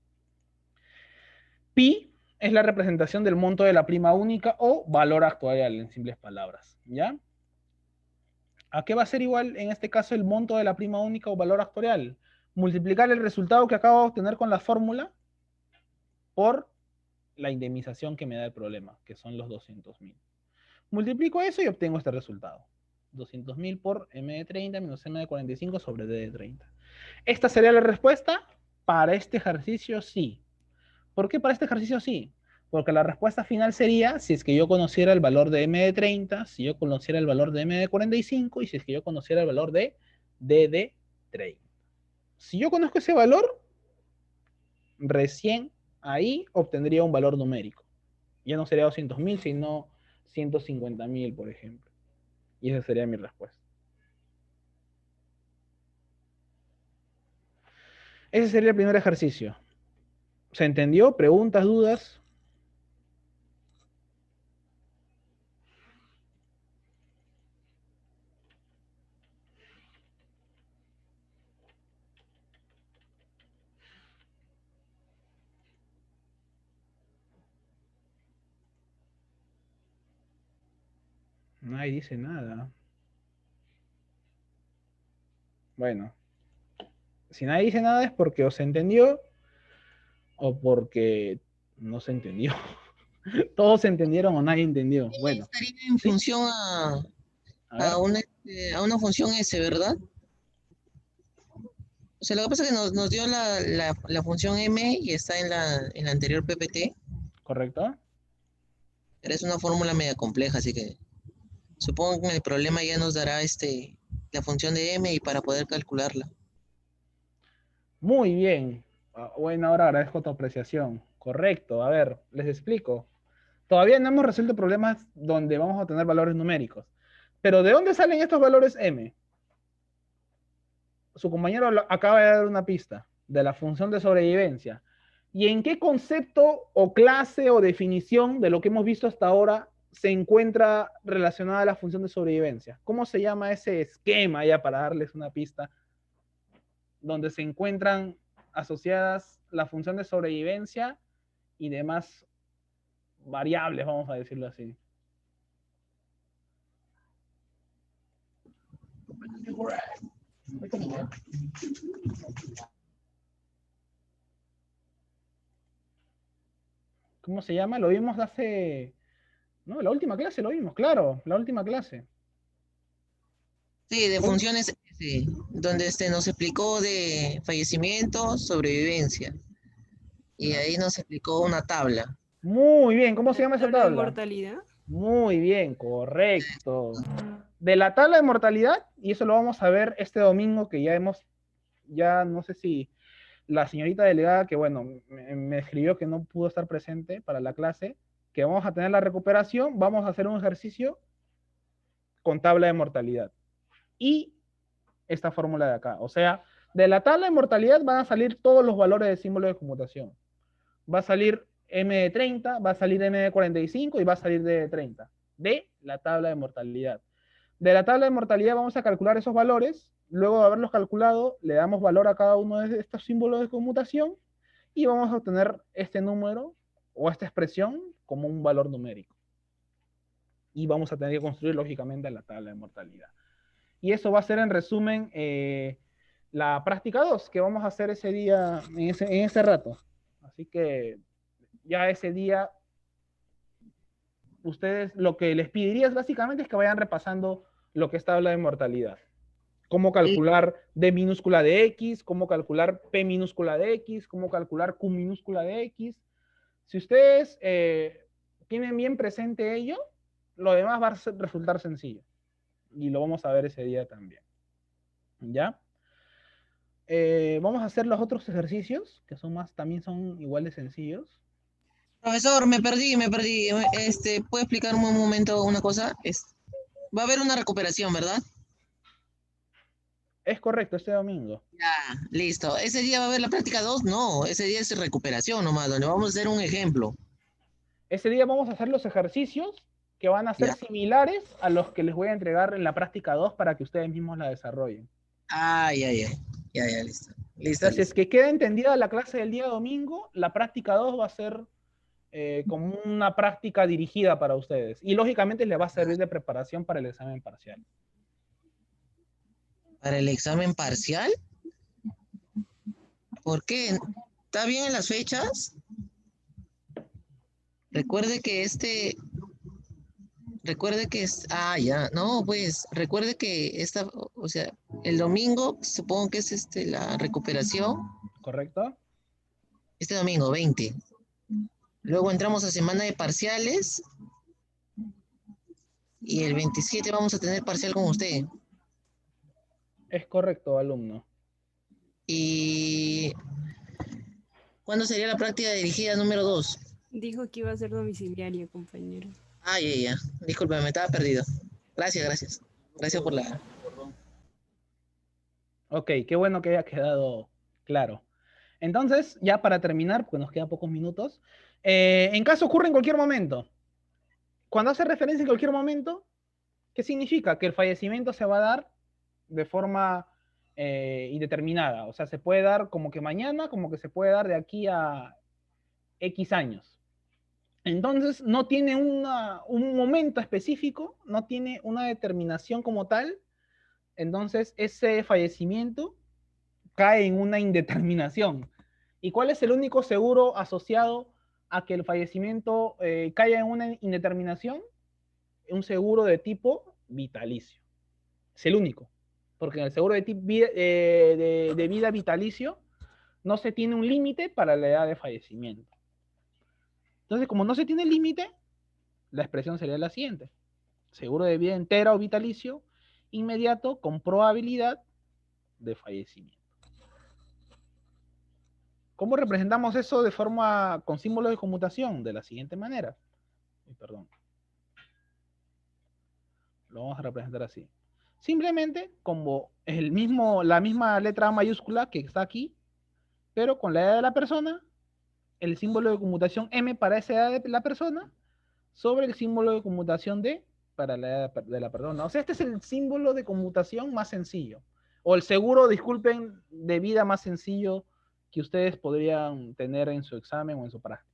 pi es la representación del monto de la prima única o valor actuarial, en simples palabras, ¿ya? ¿A qué va a ser igual en este caso el monto de la prima única o valor actuarial? Multiplicar el resultado que acabo de obtener con la fórmula por la indemnización que me da el problema, que son los 200.000. Multiplico eso y obtengo este resultado. 200.000 por M de 30 menos M de 45 sobre D de 30. ¿Esta sería la respuesta? Para este ejercicio sí. ¿Por qué para este ejercicio sí? Porque la respuesta final sería si es que yo conociera el valor de M de 30, si yo conociera el valor de M de 45 y si es que yo conociera el valor de D de 30. Si yo conozco ese valor, recién ahí obtendría un valor numérico. Ya no sería 200.000, sino 150.000, por ejemplo. Y esa sería mi respuesta. Ese sería el primer ejercicio. ¿Se entendió? ¿Preguntas, dudas? Nadie dice nada. Bueno, si nadie dice nada es porque o se entendió o porque no se entendió. Todos se entendieron o nadie entendió. Bueno,
Estaría en
¿sí?
función
A
a
ver.
una función S, ¿verdad? O sea, lo que pasa es que nos dio la función M y está en la anterior PPT,
¿Correcto?
pero es una fórmula media compleja, así que supongo que en el problema ya nos dará la función de M y para poder calcularla.
Muy bien. Bueno, ahora agradezco tu apreciación. Correcto. A ver, les explico. Todavía no hemos resuelto problemas donde vamos a tener valores numéricos. Pero ¿de dónde salen estos valores M? Su compañero acaba de dar una pista de la función de sobrevivencia. ¿Y en qué concepto o clase o definición de lo que hemos visto hasta ahora se encuentra relacionada a la función de sobrevivencia? ¿Cómo se llama ese esquema ya para darles una pista donde se encuentran asociadas la función de sobrevivencia y demás variables, vamos a decirlo así? ¿Cómo se llama? Lo vimos hace... No, la última clase lo vimos, claro, la última clase.
Sí, de
Uy,
funciones, sí, donde nos explicó de fallecimiento, sobrevivencia. Y ahí nos explicó una tabla.
muy bien, ¿cómo se
La
llama esa
tabla de
tabla?
mortalidad.
Muy bien, correcto. De la tabla de mortalidad, y eso lo vamos a ver este domingo que ya no sé si la señorita delegada, que bueno, me escribió que no pudo estar presente para la clase, que vamos a tener la recuperación, vamos a hacer un ejercicio con tabla de mortalidad. Y esta fórmula de acá. O sea, de la tabla de mortalidad van a salir todos los valores de símbolo de conmutación. Va a salir M de 30, va a salir M de 45 y va a salir D de 30. De la tabla de mortalidad. De la tabla de mortalidad vamos a calcular esos valores. Luego de haberlos calculado, le damos valor a cada uno de estos símbolos de conmutación y vamos a obtener este número o esta expresión como un valor numérico. Y vamos a tener que construir lógicamente la tabla de mortalidad. Y eso va a ser en resumen la práctica 2 que vamos a hacer ese día, en ese rato. Así que ya ese día, ustedes lo que les pediría es básicamente es que vayan repasando lo que es tabla de mortalidad. Cómo calcular D minúscula de X, cómo calcular P minúscula de X, cómo calcular Q minúscula de X. Si ustedes tienen bien presente ello, lo demás va a resultar sencillo. Y lo vamos a ver ese día también. ¿Ya? Vamos a hacer los otros ejercicios, que también son igual de sencillos.
Profesor, me perdí, me perdí. ¿Puede explicarme un momento una cosa? Va a haber una recuperación, ¿verdad?
Es correcto, este domingo.
Ya, listo. ¿Ese día va a haber la práctica 2? No, ese día es recuperación nomás, donde vamos a hacer un ejemplo.
Ese día vamos a hacer los ejercicios que van a ser
Ya.
similares a los que les voy a entregar en la práctica 2 para que ustedes mismos la desarrollen.
Ah, ya, ya. Ya, ya, listo.
O
Listo,
sea, si es
listo.
que queda entendida la clase del día domingo, la práctica 2 va a ser como una práctica dirigida para ustedes. Y lógicamente les va a servir de preparación para el examen parcial.
¿Para el examen parcial? ¿Por qué? ¿Está bien en las fechas? Recuerde que ya, no, pues, recuerde que o sea, el domingo, supongo que es la recuperación,
¿Correcto?
este domingo, 20. Luego entramos a semana de parciales y el 27 vamos a tener parcial con usted.
Es correcto, alumno.
¿Y cuándo sería la práctica dirigida número 2?
Dijo que iba a ser domiciliaria, compañero.
Ah, ya. Disculpe, me estaba perdido. Gracias, gracias. Gracias por la...
Ok, qué bueno que haya quedado claro. Entonces, ya para terminar, porque nos quedan pocos minutos, en caso ocurre en cualquier momento, cuando hace referencia en cualquier momento, ¿qué significa? Que el fallecimiento se va a dar de forma indeterminada. O sea, se puede dar como que mañana, como que se puede dar de aquí a X años. Entonces, no tiene un momento específico, no tiene una determinación como tal. Entonces, ese fallecimiento cae en una indeterminación. ¿Y cuál es el único seguro asociado a que el fallecimiento caiga en una indeterminación? Un seguro de tipo vitalicio. Es el único. Porque en el seguro de vida vitalicio no se tiene un límite para la edad de fallecimiento. Entonces, como no se tiene límite, la expresión sería la siguiente. Seguro de vida entera o vitalicio inmediato con probabilidad de fallecimiento. ¿Cómo representamos eso de forma con símbolos de conmutación? De la siguiente manera. Perdón. Lo vamos a representar así. Simplemente como la misma letra A mayúscula que está aquí, pero con la edad de la persona, el símbolo de conmutación M para esa edad de la persona, sobre el símbolo de conmutación D para la edad de la persona. O sea, este es el símbolo de conmutación más sencillo. O el seguro, disculpen, de vida más sencillo que ustedes podrían tener en su examen o en su práctica.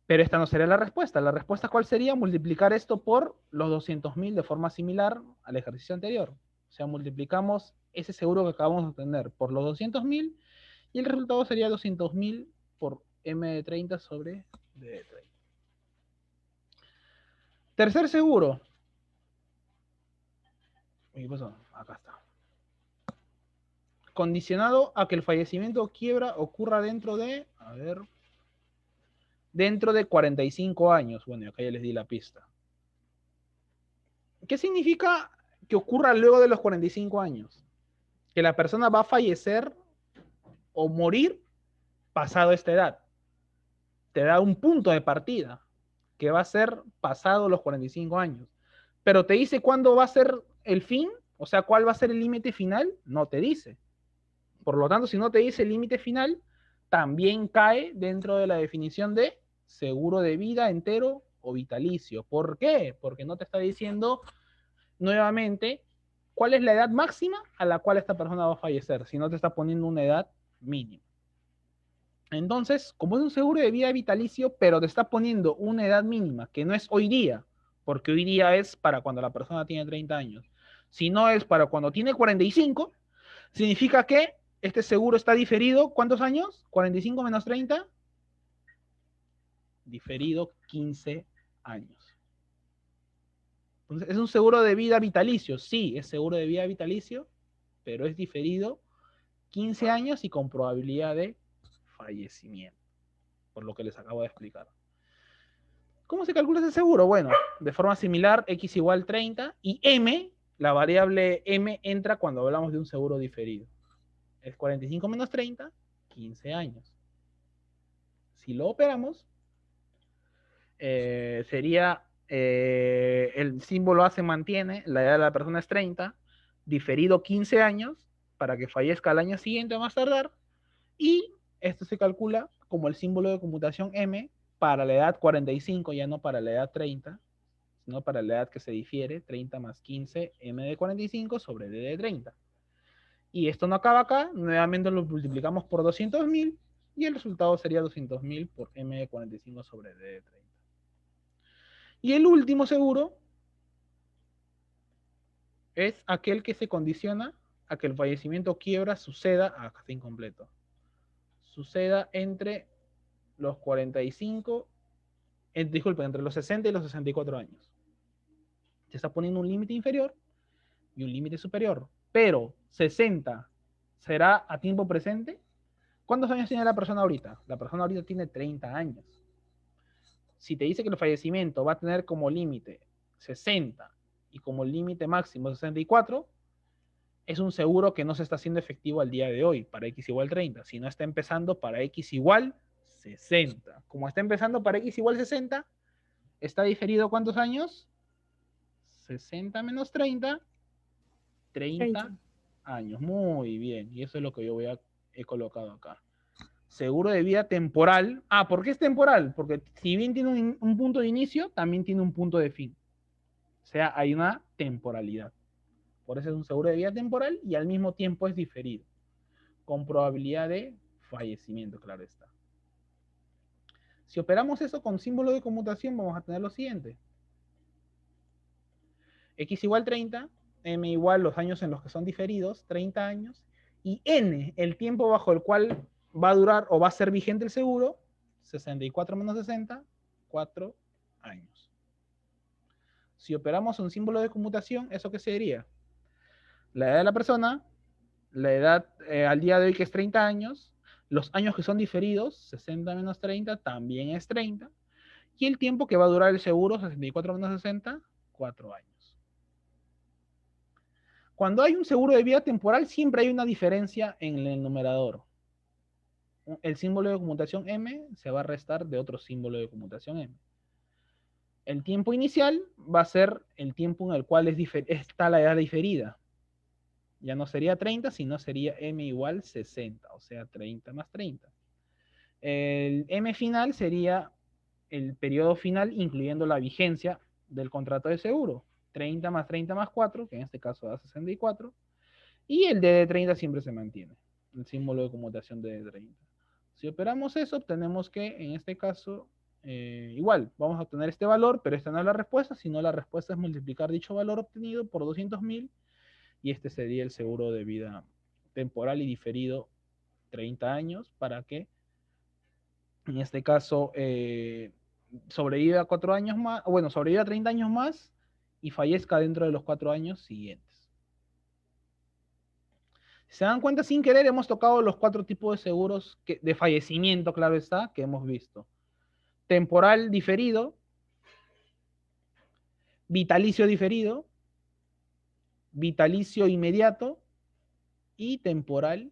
Pero esta no sería la respuesta. ¿La respuesta cuál sería? Multiplicar esto por los 200.000 de forma similar al ejercicio anterior. O sea, multiplicamos ese seguro que acabamos de obtener por los 200.000 y el resultado sería 200.000 por M de 30 sobre D de 30. Tercer seguro. ¿Qué pasó? Acá está. Condicionado a que el fallecimiento o quiebra ocurra dentro de, a ver, dentro de 45 años. Bueno, acá ya les di la pista. ¿Qué significa que ocurra luego de los 45 años? Que la persona va a fallecer o morir pasado esta edad. Te da un punto de partida, que va a ser pasado los 45 años. Pero te dice cuándo va a ser el fin, o sea, cuál va a ser el límite final, no te dice. Por lo tanto, si no te dice el límite final, también cae dentro de la definición de seguro de vida entero o vitalicio. ¿Por qué? Porque no te está diciendo nuevamente cuál es la edad máxima a la cual esta persona va a fallecer, sino te está poniendo una edad mínima. Entonces, como es un seguro de vida vitalicio, pero te está poniendo una edad mínima, que no es hoy día, porque hoy día es para cuando la persona tiene 30 años, sino es para cuando tiene 45, significa que este seguro está diferido, ¿cuántos años? 45 menos 30, diferido 15 años. Entonces, ¿es un seguro de vida vitalicio? Sí, es seguro de vida vitalicio, pero es diferido 15 años y con probabilidad de fallecimiento, por lo que les acabo de explicar. ¿Cómo se calcula ese seguro? Bueno, de forma similar, X igual 30 y M, la variable M entra cuando hablamos de un seguro diferido. Es 45 menos 30, 15 años. Si lo operamos, sería el símbolo A se mantiene, la edad de la persona es 30, diferido 15 años para que fallezca al año siguiente a más tardar, y esto se calcula como el símbolo de conmutación M para la edad 45, ya no para la edad 30, sino para la edad que se difiere, 30 más 15, M de 45 sobre D de 30. Y esto no acaba acá, nuevamente lo multiplicamos por 200.000 y el resultado sería 200.000 por M de 45 sobre D de 30. Y el último seguro es aquel que se condiciona a que el fallecimiento o quiebra suceda, acá está incompleto, suceda entre los 45, disculpen, entre los 60 y los 64 años. Se está poniendo un límite inferior y un límite superior, pero 60 será a tiempo presente. ¿Cuántos años tiene la persona ahorita? La persona ahorita tiene 30 años. Si te dice que el fallecimiento va a tener como límite 60 y como límite máximo 64, es un seguro que no se está haciendo efectivo al día de hoy para X igual 30, sino está empezando para X igual 60. Como está empezando para X igual 60, ¿está diferido cuántos años? 60 menos 30, 30 años. Muy bien, y eso es lo que yo he colocado acá. Seguro de vida temporal. Ah, ¿por qué es temporal? Porque si bien tiene un punto de inicio, también tiene un punto de fin. O sea, hay una temporalidad. Por eso es un seguro de vida temporal y al mismo tiempo es diferido, con probabilidad de fallecimiento, claro está. Si operamos eso con símbolo de conmutación, vamos a tener lo siguiente. X igual 30, M igual los años en los que son diferidos, 30 años, y N, el tiempo bajo el cual va a durar o va a ser vigente el seguro, 64 menos 60, 4 años. Si operamos un símbolo de conmutación, ¿eso qué sería? La edad de la persona, la edad al día de hoy que es 30 años, los años que son diferidos, 60 menos 30, también es 30, y el tiempo que va a durar el seguro, 64 menos 60, 4 años. Cuando hay un seguro de vida temporal, siempre hay una diferencia en el numerador. El símbolo de conmutación M se va a restar de otro símbolo de conmutación M. El tiempo inicial va a ser el tiempo en el cual está la edad diferida. Ya no sería 30, sino sería M igual 60, o sea, 30 más 30. El M final sería el periodo final, incluyendo la vigencia del contrato de seguro. 30 más 30 más 4, que en este caso da 64. Y el D de 30 siempre se mantiene. El símbolo de conmutación D de 30. Si operamos eso, obtenemos que en este caso, igual, vamos a obtener este valor, pero esta no es la respuesta, sino la respuesta es multiplicar dicho valor obtenido por 200.000 y este sería el seguro de vida temporal y diferido 30 años para que en este caso sobreviva 4 años más, bueno, sobreviva 30 años más y fallezca dentro de los 4 años siguientes. Si se dan cuenta, sin querer hemos tocado los 4 tipos de seguros de fallecimiento, claro está, que hemos visto. Temporal diferido, vitalicio diferido, vitalicio inmediato y temporal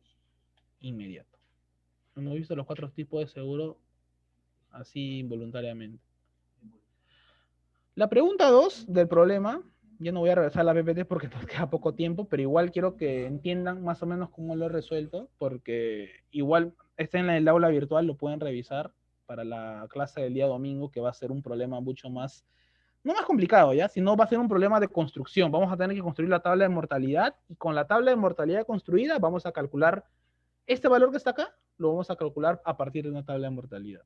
inmediato. Hemos visto los 4 tipos de seguro así involuntariamente. La pregunta 2 del problema, yo no voy a regresar a la PPT porque nos queda poco tiempo, pero igual quiero que entiendan más o menos cómo lo he resuelto, porque igual está en el aula virtual, lo pueden revisar para la clase del día domingo, que va a ser un problema mucho más, no más complicado ya, sino va a ser un problema de construcción. Vamos a tener que construir la tabla de mortalidad y con la tabla de mortalidad construida vamos a calcular este valor que está acá, lo vamos a calcular a partir de una tabla de mortalidad.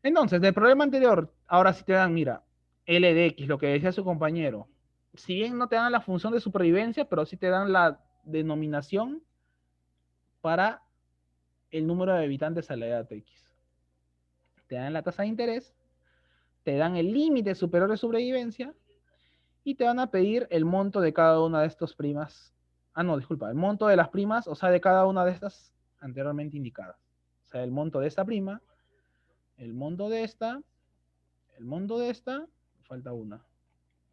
Entonces, del problema anterior, ahora sí te dan, mira, L de X, lo que decía su compañero. Si bien no te dan la función de supervivencia, pero sí te dan la denominación para el número de habitantes a la edad X. Te dan la tasa de interés, te dan el límite superior de sobrevivencia y te van a pedir el monto de cada una de estas primas. Ah, no, disculpa, el monto de las primas, o sea, de cada una de estas anteriormente indicadas. O sea, el monto de esta prima, el monto de esta, el monto de esta, falta una,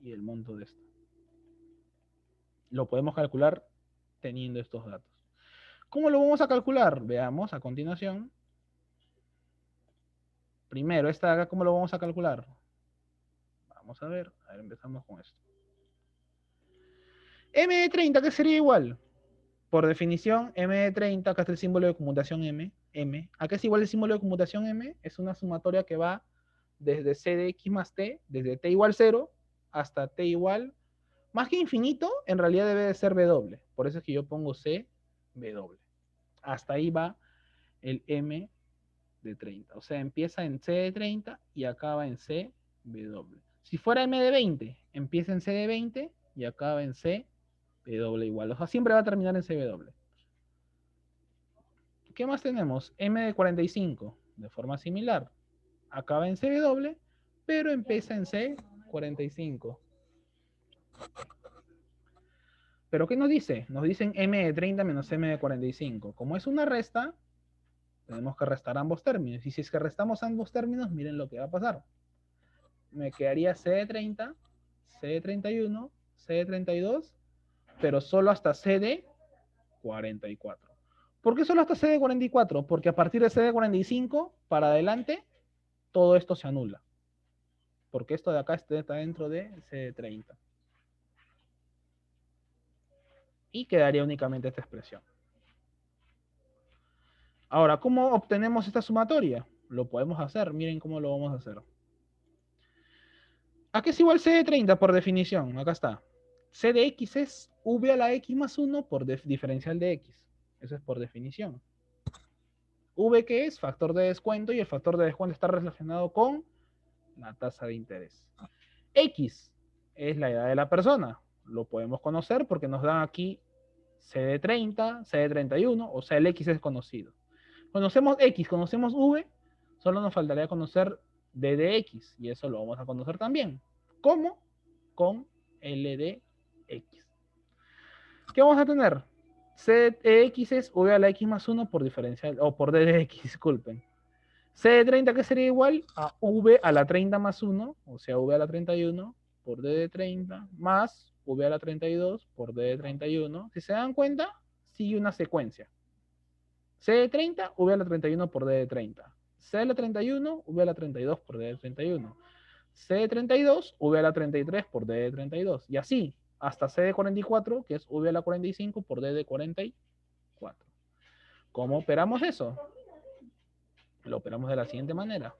y el monto de esta. Lo podemos calcular teniendo estos datos. ¿Cómo lo vamos a calcular? Veamos a continuación. Primero, esta de acá, ¿cómo lo vamos a calcular? Vamos a ver, empezamos con esto. M de 30, ¿qué sería igual? Por definición, M de 30, acá está el símbolo de conmutación M. ¿A qué es igual el símbolo de conmutación M? Es una sumatoria que va desde C de X más T, desde T igual 0 hasta T igual, más que infinito, en realidad debe de ser W. Por eso es que yo pongo C, W. Hasta ahí va el M de 30. O sea, empieza en C de 30 y acaba en C, W. Si fuera M de 20, empieza en C de 20 y acaba en C, W igual. O sea, siempre va a terminar en CW. ¿Qué más tenemos? M de 45, de forma similar. Acaba en CW, pero empieza en C45. ¿Pero qué nos dice? Nos dicen M de 30 menos M de 45. Como es una resta, tenemos que restar ambos términos. Y si es que restamos ambos términos, miren lo que va a pasar. Me quedaría C de 30, C de 31, C de 32, pero solo hasta C de 44. ¿Por qué solo hasta C de 44? Porque a partir de C de 45 para adelante, todo esto se anula. Porque esto de acá está dentro de C de 30. Y quedaría únicamente esta expresión. Ahora, ¿cómo obtenemos esta sumatoria? Lo podemos hacer. Miren cómo lo vamos a hacer. ¿A qué es igual C de 30 por definición? Acá está. C de X es V a la X más 1 por diferencial de X. Eso es por definición. V, ¿qué es? Factor de descuento, y el factor de descuento está relacionado con la tasa de interés. X es la edad de la persona. Lo podemos conocer porque nos dan aquí C de 30, C de 31, o sea, el X es conocido. Conocemos X, conocemos V, solo nos faltaría conocer D de X, y eso lo vamos a conocer también. ¿Cómo? Con L de X. ¿Qué vamos a tener? C de X es V a la X más 1 por diferencial, o por D de X, disculpen. C de 30, que sería igual a V a la 30 más 1, o sea, V a la 31 por D de 30, más V a la 32 por D de 31. Si se dan cuenta, sigue una secuencia. C de 30, V a la 31 por D de 30. C de la 31, V a la 32 por D de 31. C de 32, V a la 33 por D de 32. Y así, hasta C de 44, que es V a la 45 por D de 44. ¿Cómo operamos eso? Lo operamos de la siguiente manera.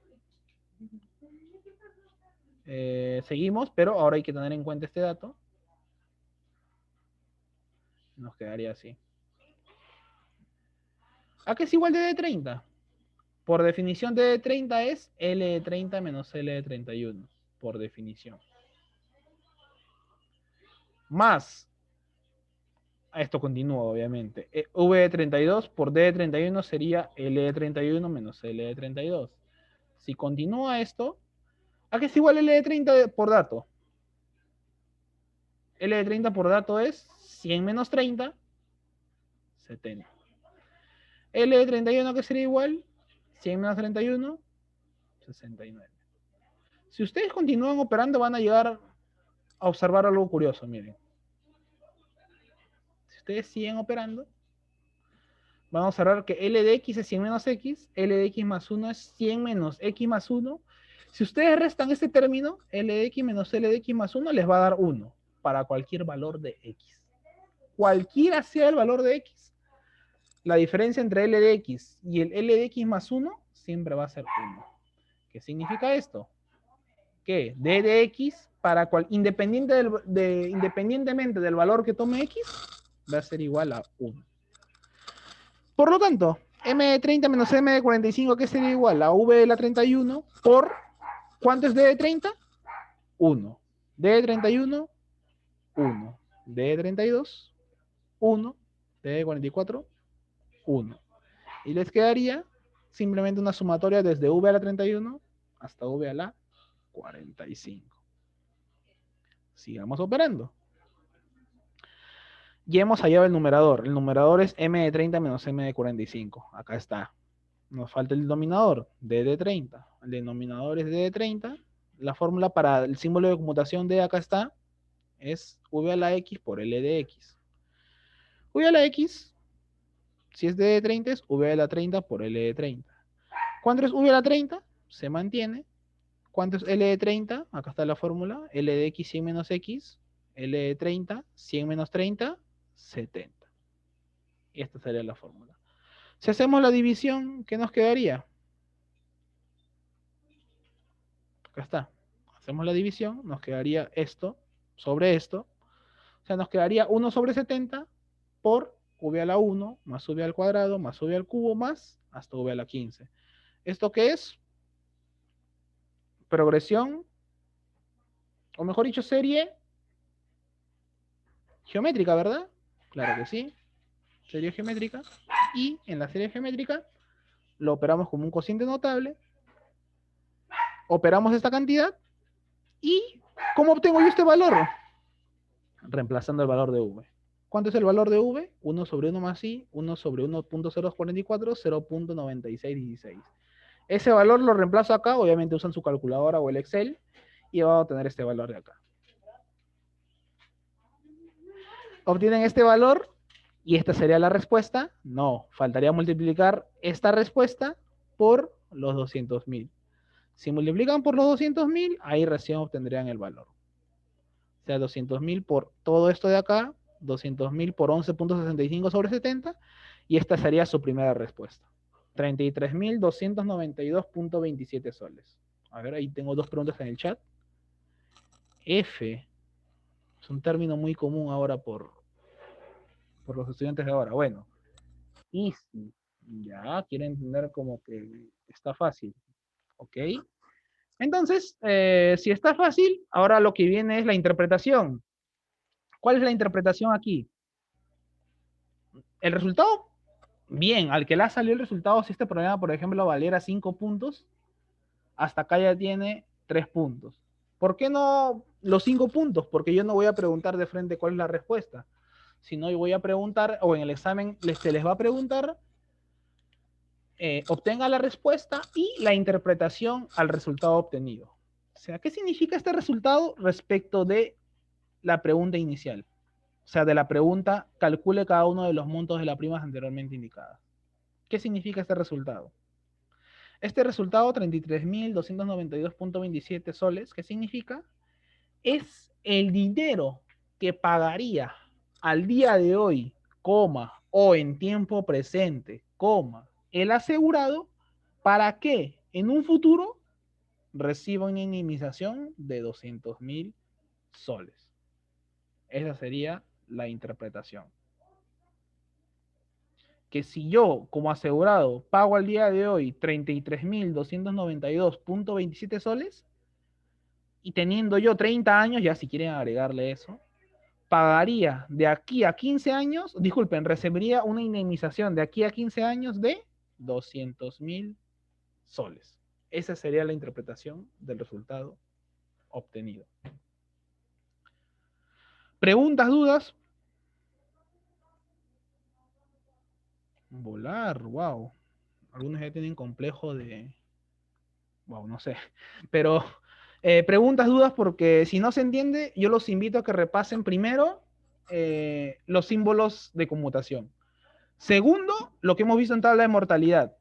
Seguimos, pero ahora hay que tener en cuenta este dato. Nos quedaría así. ¿A qué es igual D de 30? Por definición, D de 30 es L de 30 menos L de 31. Por definición. Más Esto continúa, obviamente. V de 32 por D de 31 sería L de 31 menos L de 32. Si continúa esto, ¿a qué es igual L de 30 por dato? L de 30 por dato es 100 menos 30, 70. L de 31, ¿qué sería igual? 100 menos 31, 69. Si ustedes continúan operando, van a llegar a observar algo curioso, miren. Si ustedes siguen operando, van a observar que L de X es 100 menos X, L de X más 1 es 100 menos X más 1. Si ustedes restan este término, L de X menos L de X más 1 les va a dar 1 para cualquier valor de X. Cualquiera sea el valor de X, la diferencia entre L de X y el L de X más 1 siempre va a ser 1. ¿Qué significa esto? Que D de X, independientemente del valor que tome X, va a ser igual a 1. Por lo tanto, M de 30 menos M de 45, ¿qué sería igual? A V de la 31 por, ¿cuánto es D de 30? 1. D de 31, 1. D de 32, 1. D de 44, 1. Y les quedaría simplemente una sumatoria desde V a la 31 hasta V a la 45. Sigamos operando. Ya hemos hallado el numerador. El numerador es M de 30 menos M de 45. Acá está. Nos falta el denominador, D de 30. El denominador es D de 30. La fórmula para el símbolo de conmutación de acá está. Es V a la X por L de X. V a la X, si es D de 30, es V a la 30 por L de 30. ¿Cuánto es V a la 30? Se mantiene. ¿Cuánto es L de 30? Acá está la fórmula. L de X 100 menos X. L de 30, 100 menos 30, 70. Y esta sería la fórmula. Si hacemos la división, ¿qué nos quedaría? Acá está. Hacemos la división, nos quedaría esto sobre esto. O sea, nos quedaría 1 sobre 70 por V a la 1 más V al cuadrado más V al cubo más hasta V a la 15. ¿Esto qué es? Progresión, o mejor dicho, serie geométrica, ¿verdad? Claro que sí. Serie geométrica. Y en la serie geométrica lo operamos como un cociente notable. Operamos esta cantidad. ¿Y cómo obtengo yo este valor? Reemplazando el valor de V. ¿Cuánto es el valor de V? 1 sobre 1 más I, 1 sobre 1.044, 0.9616. Ese valor lo reemplazo acá, obviamente usan su calculadora o el Excel, y van a obtener este valor de acá. Obtienen este valor, y esta sería la respuesta. No, faltaría multiplicar esta respuesta por los 200.000. Si multiplican por los 200.000, ahí recién obtendrían el valor. O sea, 200.000 por todo esto de acá, 200.000 por 11.65 sobre 70, y esta sería su primera respuesta. 33.292.27 soles. A ver, ahí tengo dos preguntas en el chat. F. Es un término muy común ahora por los estudiantes de ahora. Bueno. Easy. Ya, quieren entender como que está fácil. Ok. Entonces, si está fácil, ahora lo que viene es la interpretación. ¿Cuál es la interpretación aquí? El resultado, bien, al que le ha salido el resultado, si este problema, por ejemplo, valiera 5 puntos, hasta acá ya tiene 3 puntos. ¿Por qué no los 5 puntos? Porque yo no voy a preguntar de frente cuál es la respuesta, sino yo voy a preguntar, o en el examen se les va a preguntar, obtenga la respuesta y la interpretación al resultado obtenido. O sea, ¿qué significa este resultado respecto de la pregunta inicial? O sea, de la pregunta, calcule cada uno de los montos de las primas anteriormente indicadas. ¿Qué significa este resultado? Este resultado, 33.292.27 soles, ¿qué significa? Es el dinero que pagaría al día de hoy, coma, o en tiempo presente, coma, el asegurado, para que en un futuro reciba una indemnización de 200.000 soles. Esa sería la interpretación. Que si yo, como asegurado, pago al día de hoy 33.292.27 soles, y teniendo yo 30 años, ya si quieren agregarle eso, pagaría de aquí a 15 años, disculpen, recibiría una indemnización de aquí a 15 años de 200.000 soles. Esa sería la interpretación del resultado obtenido. ¿Preguntas, dudas? Volar, wow. Algunos ya tienen complejo de... Wow, no sé. Pero preguntas, dudas, porque si no se entiende, yo los invito a que repasen primero los símbolos de conmutación. Segundo, lo que hemos visto en tabla de mortalidad,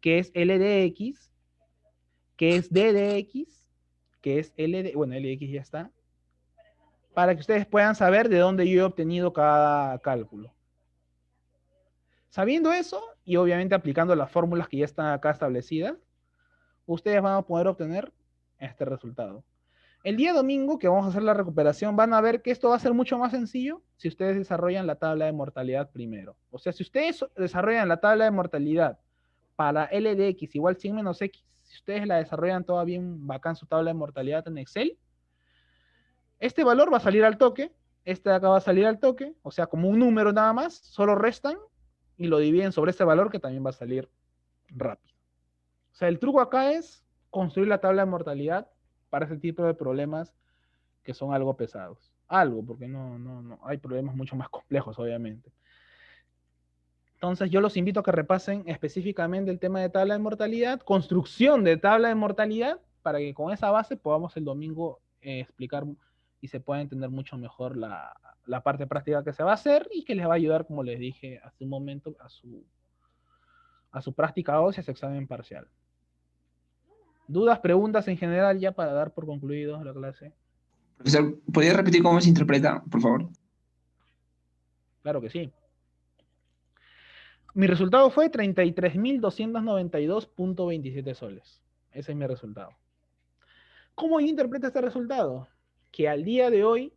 que es LDX, que es DDX, que es LD... Bueno, LDX ya está. Para que ustedes puedan saber de dónde yo he obtenido cada cálculo. Sabiendo eso, y obviamente aplicando las fórmulas que ya están acá establecidas, ustedes van a poder obtener este resultado. El día domingo, que vamos a hacer la recuperación, van a ver que esto va a ser mucho más sencillo si ustedes desarrollan la tabla de mortalidad primero. O sea, si ustedes desarrollan la tabla de mortalidad para LDX igual 100 menos X, si ustedes la desarrollan toda bien bacán su tabla de mortalidad en Excel, este valor va a salir al toque, este de acá va a salir al toque, o sea, como un número nada más, solo restan y lo dividen sobre este valor que también va a salir rápido. O sea, el truco acá es construir la tabla de mortalidad para ese tipo de problemas que son algo pesados. Algo, porque no hay problemas mucho más complejos, obviamente. Entonces, yo los invito a que repasen específicamente el tema de tabla de mortalidad, construcción de tabla de mortalidad, para que con esa base podamos el domingo explicar y se pueda entender mucho mejor la parte práctica que se va a hacer y que les va a ayudar, como les dije hace un momento, a su práctica ósea, a su examen parcial. ¿Dudas, preguntas en general ya para dar por concluido la clase?
Profesor, ¿podría repetir cómo se interpreta, por favor?
Claro que sí. Mi resultado fue 33.292.27 soles. Ese es mi resultado. ¿Cómo yo interpreto este resultado? Que al día de hoy,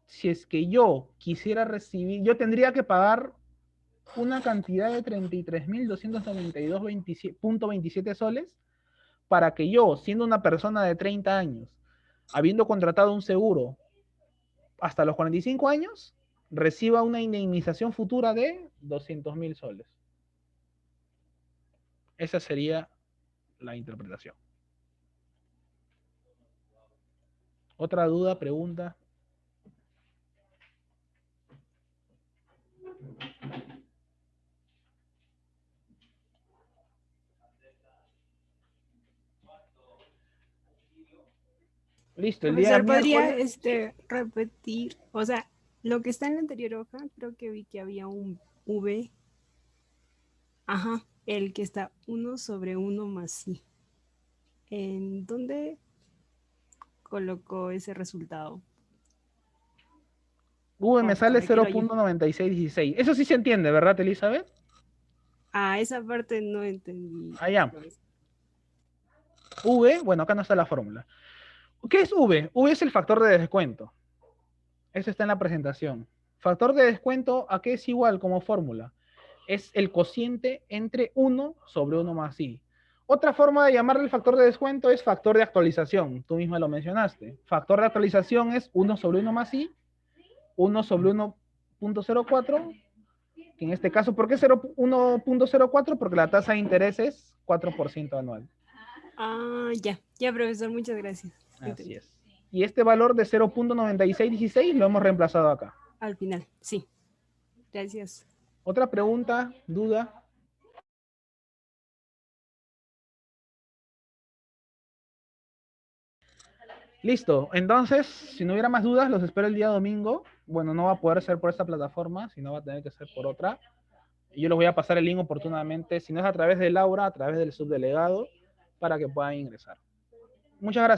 si es que yo quisiera recibir, yo tendría que pagar una cantidad de 33.292.27 soles para que yo, siendo una persona de 30 años, habiendo contratado un seguro hasta los 45 años, reciba una indemnización futura de 200.000 soles. Esa sería la interpretación. ¿Otra duda, pregunta? Listo, el día
Profesor, ¿podría
miércoles...
repetir? O sea, lo que está en la anterior hoja, creo que vi que había un V. Ajá, el que está 1 sobre 1 más I. ¿En dónde colocó ese resultado?
Me sale
Para que lo ayude.
0.9616. Eso sí se entiende, ¿verdad, Elizabeth?
Ah, esa parte no entendí.
Allá. V, bueno, acá no está la fórmula. ¿Qué es V? V es el factor de descuento. Eso está en la presentación. Factor de descuento, ¿a qué es igual como fórmula? Es el cociente entre 1 sobre 1 más I. Otra forma de llamarle el factor de descuento es factor de actualización. Tú misma lo mencionaste. Factor de actualización es 1 sobre 1 más I, 1 sobre 1.04, que en este caso, ¿por qué 1.04? Porque la tasa de interés es 4% anual.
Ah, ya, profesor, muchas gracias.
Así es. Y este valor de 0.9616 lo hemos reemplazado acá.
Al final, sí. Gracias.
¿Otra pregunta, duda? Listo. Entonces, si no hubiera más dudas, los espero el día domingo. Bueno, no va a poder ser por esta plataforma, sino va a tener que ser por otra. Y yo les voy a pasar el link oportunamente, si no es a través de Laura, a través del subdelegado, para que puedan ingresar. Muchas gracias.